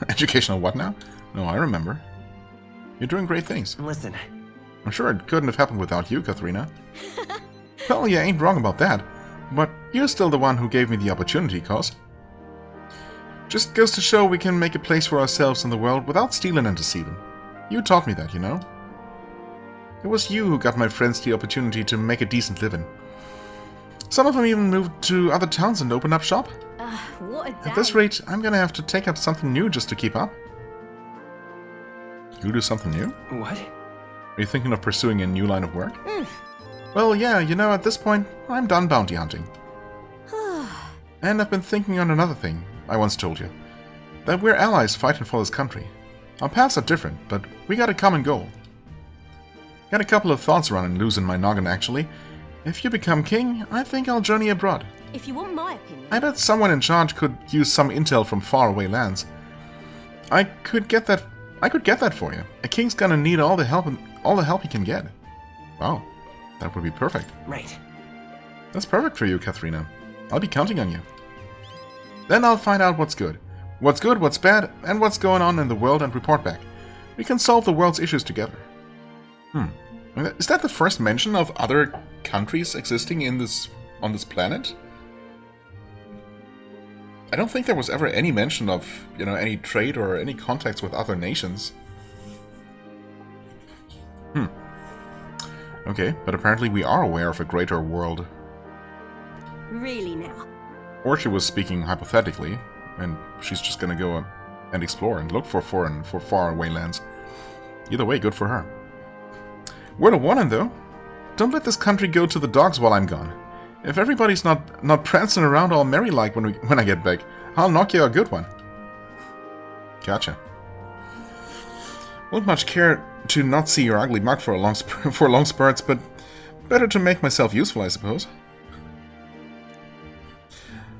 Educational what now? No, I remember. You're doing great things. Listen. I'm sure it couldn't have happened without you, Katharina. Well, you ain't wrong about that. But you're still the one who gave me the opportunity, cuz. Just goes to show we can make a place for ourselves in the world without stealing and deceiving. You taught me that, you know? It was you who got my friends the opportunity to make a decent living. Some of them even moved to other towns and opened up shop. What a day. At this rate, I'm gonna have to take up something new just to keep up. You'll do something new? What? Are you thinking of pursuing a new line of work? Well, yeah, you know, at this point, I'm done bounty hunting. And I've been thinking on another thing I once told you. That we're allies fighting for this country. Our paths are different, but we got a common goal. Got a couple of thoughts running loose in my noggin, actually. If you become king, I think I'll journey abroad. If you want my opinion... I bet someone in charge could use some intel from faraway lands. I could get that for you. A king's gonna need all the help he can get. Wow. That would be perfect. Right. That's perfect for you, Katharina. I'll be counting on you. Then I'll find out what's good, what's bad, and what's going on in the world and report back. We can solve the world's issues together. Is that the first mention of other countries existing on this planet? I don't think there was ever any mention of, any trade or any contacts with other nations. Okay, but apparently we are aware of a greater world. Really now? Or she was speaking hypothetically, and she's just gonna go and explore and look for faraway lands. Either way, good for her. Word of warning, though. Don't let this country go to the dogs while I'm gone. If everybody's not prancing around all merry-like when I get back, I'll knock you a good one. Gotcha. Won't much care to not see your ugly mug for long spurts, but better to make myself useful, I suppose.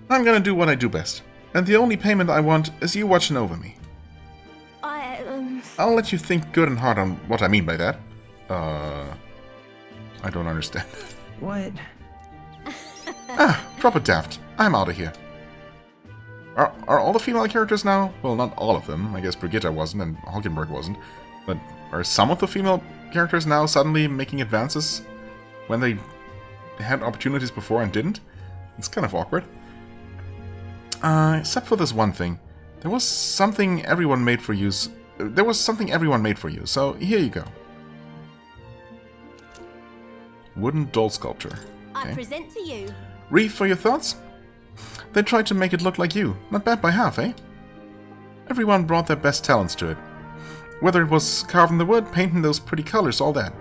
I'm gonna do what I do best, and the only payment I want is you watching over me. I'll let you think good and hard on what I mean by that. I don't understand. What? Drop it, Daft. I'm out of here. Are all the female characters now? Well, not all of them. I guess Brigitta wasn't and Hulkenberg wasn't. But are some of the female characters now suddenly making advances when they had opportunities before and didn't? It's kind of awkward. Except for this one thing. There was something everyone made for you. So here you go. Wooden doll sculpture. Okay. I present to you. Reef, for your thoughts? They tried to make it look like you. Not bad by half, eh? Everyone brought their best talents to it. Whether it was carving the wood, painting those pretty colors, all that.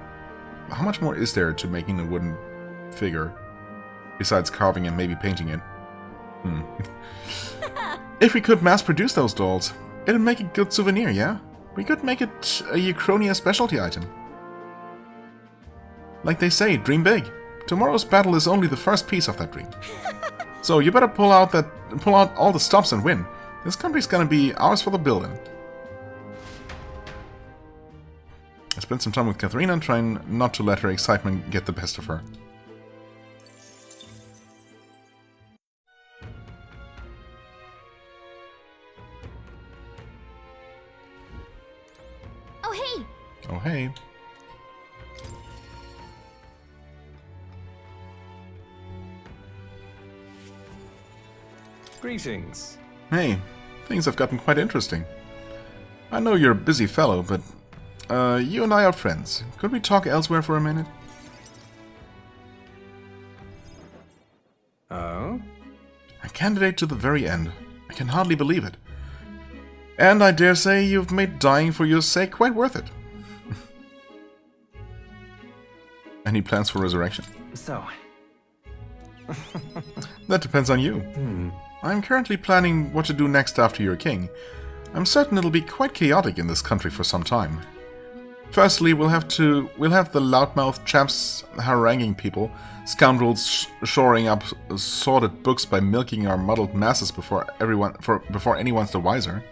How much more is there to making a wooden figure? Besides carving and maybe painting it. If we could mass-produce those dolls, it'd make a good souvenir, yeah? We could make it a Uchronia specialty item. Like they say, dream big. Tomorrow's battle is only the first piece of that dream. So you better pull out all the stops and win. This country's gonna be ours for the building. I spent some time with Katharina, trying not to let her excitement get the best of her. Oh, hey! Oh, hey. Greetings. Hey, things have gotten quite interesting. I know you're a busy fellow, but you and I are friends. Could we talk elsewhere for a minute? Oh? A candidate to the very end. I can hardly believe it. And I dare say you've made dying for your sake quite worth it. Any plans for resurrection? So... That depends on you. I'm currently planning what to do next after you're king. I'm certain it'll be quite chaotic in this country for some time. Firstly, we'll have the loudmouth chaps haranguing people, scoundrels shoring up sordid books by milking our muddled masses before anyone's the wiser.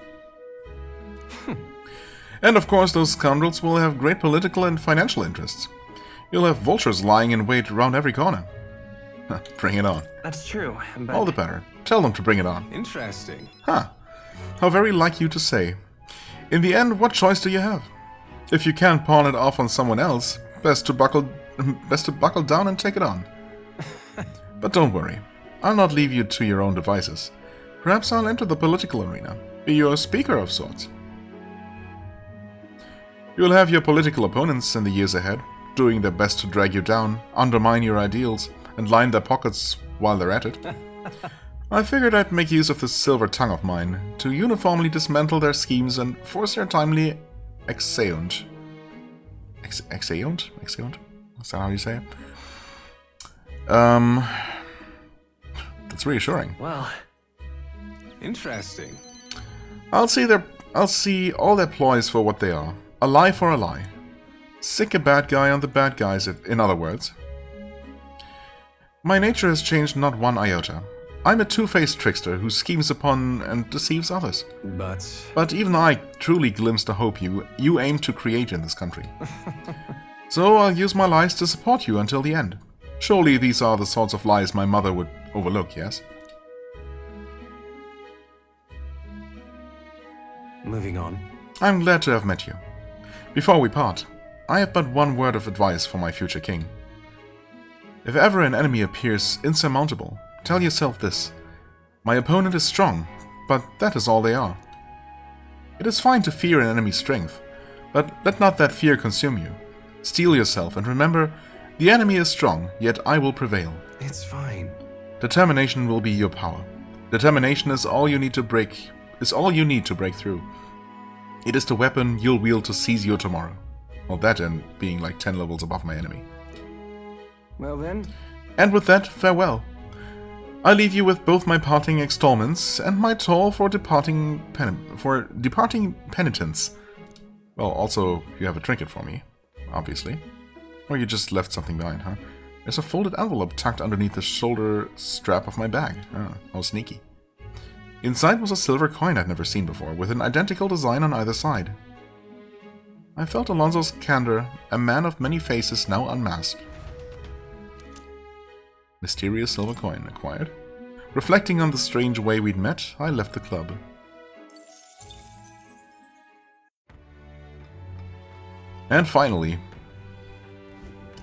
And of course, those scoundrels will have great political and financial interests. You'll have vultures lying in wait around every corner. Bring it on. That's true, but... All the better. Tell them to bring it on. Interesting. Huh. How very like you to say. In the end, what choice do you have? If you can't pawn it off on someone else, best to buckle down and take it on. But don't worry. I'll not leave you to your own devices. Perhaps I'll enter the political arena. Be your speaker of sorts. You'll have your political opponents in the years ahead, doing their best to drag you down, undermine your ideals, and line their pockets while they're at it. I figured I'd make use of this silver tongue of mine to uniformly dismantle their schemes and force their timely exeunt. Exeunt? Exeunt? Is that how you say it? That's reassuring. Well, interesting. I'll see all their ploys for what they are. A lie for a lie. Sick a bad guy on the bad guys, in other words. My nature has changed not one iota. I'm a two-faced trickster who schemes upon and deceives others. But even I truly glimpse the hope you aim to create in this country. So I'll use my lies to support you until the end. Surely these are the sorts of lies my mother would overlook, yes? Moving on. I'm glad to have met you. Before we part, I have but one word of advice for my future king. If ever an enemy appears insurmountable, tell yourself this. My opponent is strong, but that is all they are. It is fine to fear an enemy's strength, but let not that fear consume you. Steel yourself and remember, the enemy is strong, yet I will prevail. It's fine. Determination will be your power. Determination is all you need to break through. It is the weapon you'll wield to seize your tomorrow. Well, that and being like 10 levels above my enemy. Well then. And with that, farewell. I leave you with both my parting installments and my toll for departing penitence. Well, also, you have a trinket for me, obviously. Or you just left something behind, huh? There's a folded envelope tucked underneath the shoulder strap of my bag. Ah, how sneaky. Inside was a silver coin I'd never seen before, with an identical design on either side. I felt Alonso's candor, a man of many faces now unmasked. Mysterious silver coin acquired. Reflecting on the strange way we'd met, I left the club. And finally,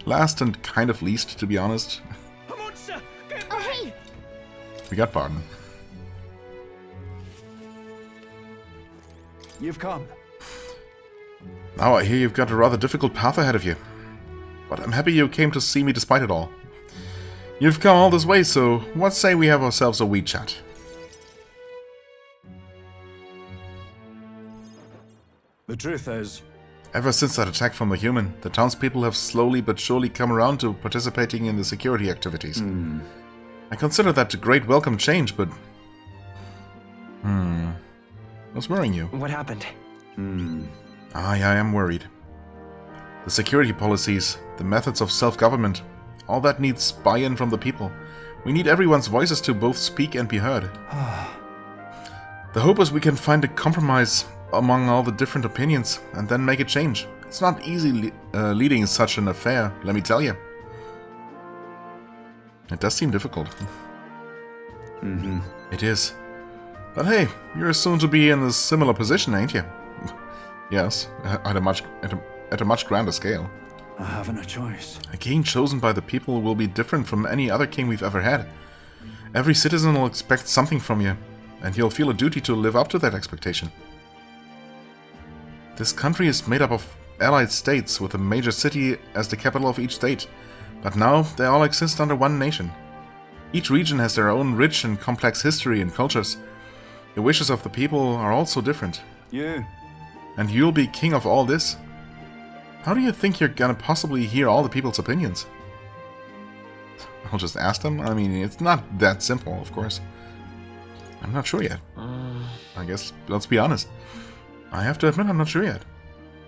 last and kind of least, to be honest, Oh, hey! we got Barton. You've come. Now I hear you've got a rather difficult path ahead of you. But I'm happy you came to see me despite it all. You've come all this way, so what say we have ourselves a wee chat? The truth is, ever since that attack from the human, the townspeople have slowly but surely come around to participating in the security activities. I consider that a great welcome change, but... What's worrying you? What happened? I am worried. The security policies, the methods of self-government, all that needs buy-in from the people. We need everyone's voices to both speak and be heard. The hope is we can find a compromise among all the different opinions and then make a change. It's not easy leading such an affair, let me tell you. It does seem difficult. It is. But hey, you're soon to be in a similar position, ain't you? Yes, at a much grander scale. I haven't a choice. A king chosen by the people will be different from any other king we've ever had. Every citizen will expect something from you, and you'll feel a duty to live up to that expectation. This country is made up of allied states, with a major city as the capital of each state, but now they all exist under one nation. Each region has their own rich and complex history and cultures. The wishes of the people are also different. You. And you'll be king of all this? How do you think you're gonna possibly hear all the people's opinions? I'll just ask them? I mean, it's not that simple, of course. I'm not sure yet. I guess, let's be honest. I have to admit I'm not sure yet.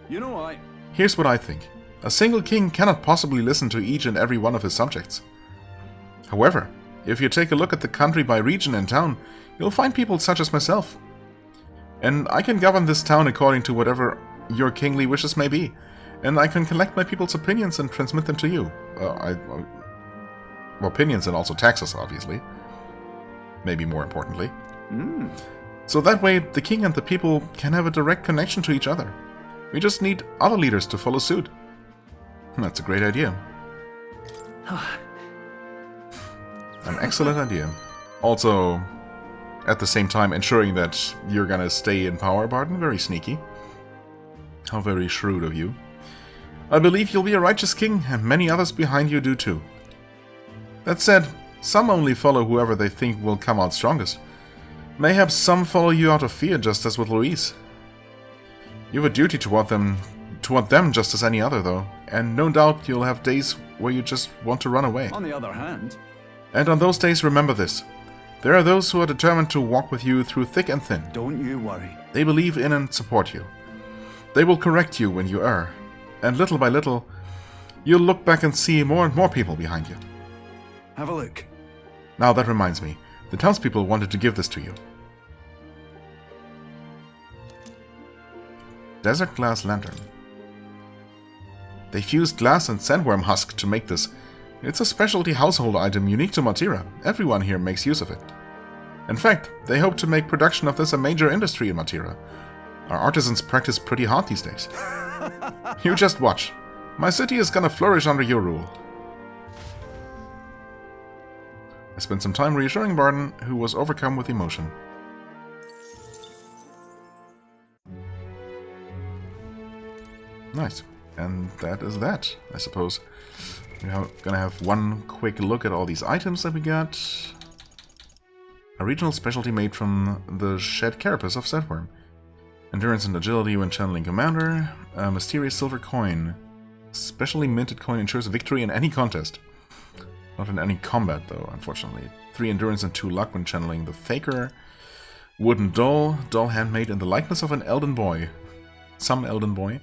You know, Here's what I think. A single king cannot possibly listen to each and every one of his subjects. However, if you take a look at the country by region and town, you'll find people such as myself. And I can govern this town according to whatever your kingly wishes may be. And I can collect my people's opinions and transmit them to you. Opinions and also taxes, obviously. Maybe more importantly. So that way, the king and the people can have a direct connection to each other. We just need other leaders to follow suit. That's a great idea. An excellent idea. Also, at the same time, ensuring that you're gonna stay in power, Barton. Very sneaky. How very shrewd of you. I believe you'll be a righteous king, and many others behind you do too. That said, some only follow whoever they think will come out strongest. Mayhaps some follow you out of fear, just as with Louise. You have a duty toward them just as any other, though, and no doubt you'll have days where you just want to run away. on the other hand, And on those days, remember this. There are those who are determined to walk with you through thick and thin. don't you worry. They believe in and support you. They will correct you when you err. And little by little, you'll look back and see more and more people behind you. Have a look. Now that reminds me, the townspeople wanted to give this to you. Desert glass lantern. They fused glass and sandworm husk to make this. It's a specialty household item unique to Matira. Everyone here makes use of it. In fact, they hope to make production of this a major industry in Matira. Our artisans practice pretty hard these days. You just watch. My city is gonna flourish under your rule. I spent some time reassuring Barton, who was overcome with emotion. Nice. And that is that, I suppose. We're gonna have one quick look at all these items that we got. A regional specialty made from the shed carapace of Setworm. Endurance and agility when channeling commander. A mysterious silver coin. Specially minted coin ensures victory in any contest. Not in any combat, though, unfortunately. 3 endurance and 2 luck when channeling the Faker. Wooden doll. Doll handmade in the likeness of an Elden boy. Some Elden boy.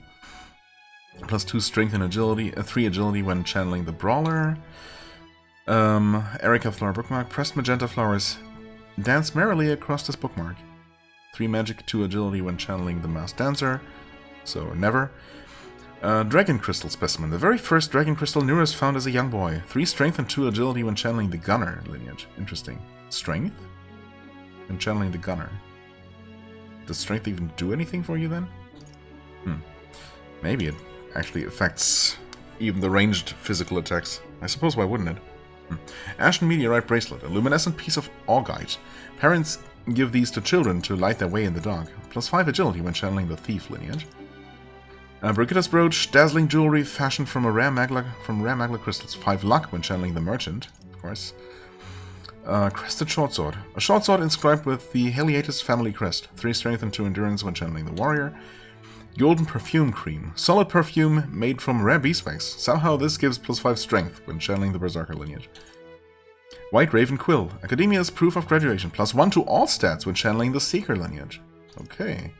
Plus 2 strength and agility. 3 agility when channeling the Brawler. Erica flower bookmark. Pressed magenta flowers. Dance merrily across this bookmark. 3 magic, 2 agility when channeling the masked dancer. So, never. Dragon crystal specimen. The very first dragon crystal Nurus found as a young boy. 3 strength and 2 agility when channeling the gunner lineage. Interesting. Strength? When channeling the gunner. Does strength even do anything for you then? Maybe it actually affects even the ranged physical attacks. I suppose, why wouldn't it? Ashen meteorite bracelet. A luminescent piece of augite. Parents give these to children to light their way in the dark. Plus 5 agility when channeling the thief lineage. Brigitte's brooch, dazzling jewelry fashioned from rare magla crystals. 5 luck when channeling the merchant, of course. Crested shortsword. A shortsword inscribed with the Heliatus family crest. 3 strength and 2 endurance when channeling the warrior. Golden perfume cream. Solid perfume made from rare beeswax. Somehow this gives plus 5 strength when channeling the berserker lineage. White raven quill. Academia's proof of graduation. Plus 1 to all stats when channeling the seeker lineage. Okay.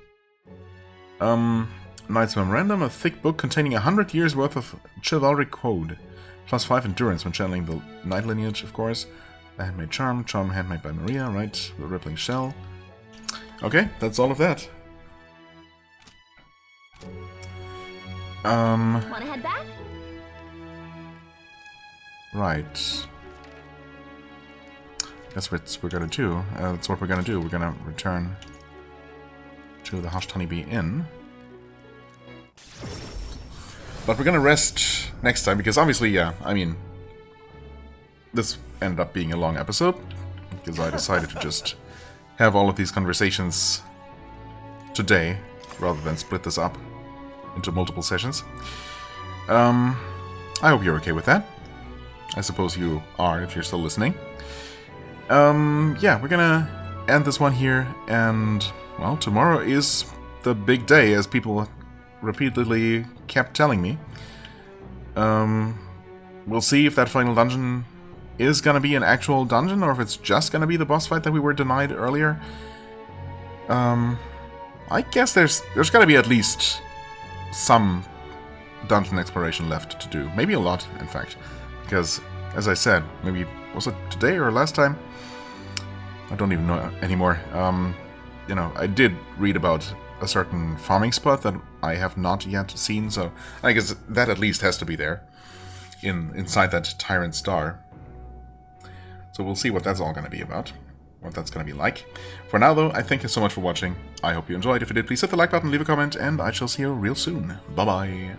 Knight's Memorandum, a thick book containing 100 years worth of chivalric code. Plus 5 endurance when channeling the knight lineage, of course. A handmade charm, charm handmade by Maria, right? The rippling shell. Okay, that's all of that. Wanna head back? Right. That's what we're gonna do. That's what we're gonna do. We're gonna return to the Hushed Honeybee Inn. But we're gonna rest next time, because obviously, yeah, I mean, this ended up being a long episode, because I decided to just have all of these conversations today, rather than split this up into multiple sessions. I hope you're okay with that. I suppose you are, if you're still listening. Yeah, we're gonna end this one here, and, well, tomorrow is the big day, as people repeatedly kept telling me. We'll see if that final dungeon is gonna be an actual dungeon, or if it's just gonna be the boss fight that we were denied earlier. I guess there's gotta be at least some dungeon exploration left to do. Maybe a lot, in fact. Because, as I said, maybe, was it today or last time? I don't even know anymore. You know, I did read about a certain farming spot that I have not yet seen, so I guess that at least has to be there inside that Tyrant Star. So we'll see what that's all going to be about, what that's going to be like. For now, though, I thank you so much for watching. I hope you enjoyed. If you did, please hit the like button, leave a comment, and I shall see you real soon. Bye-bye.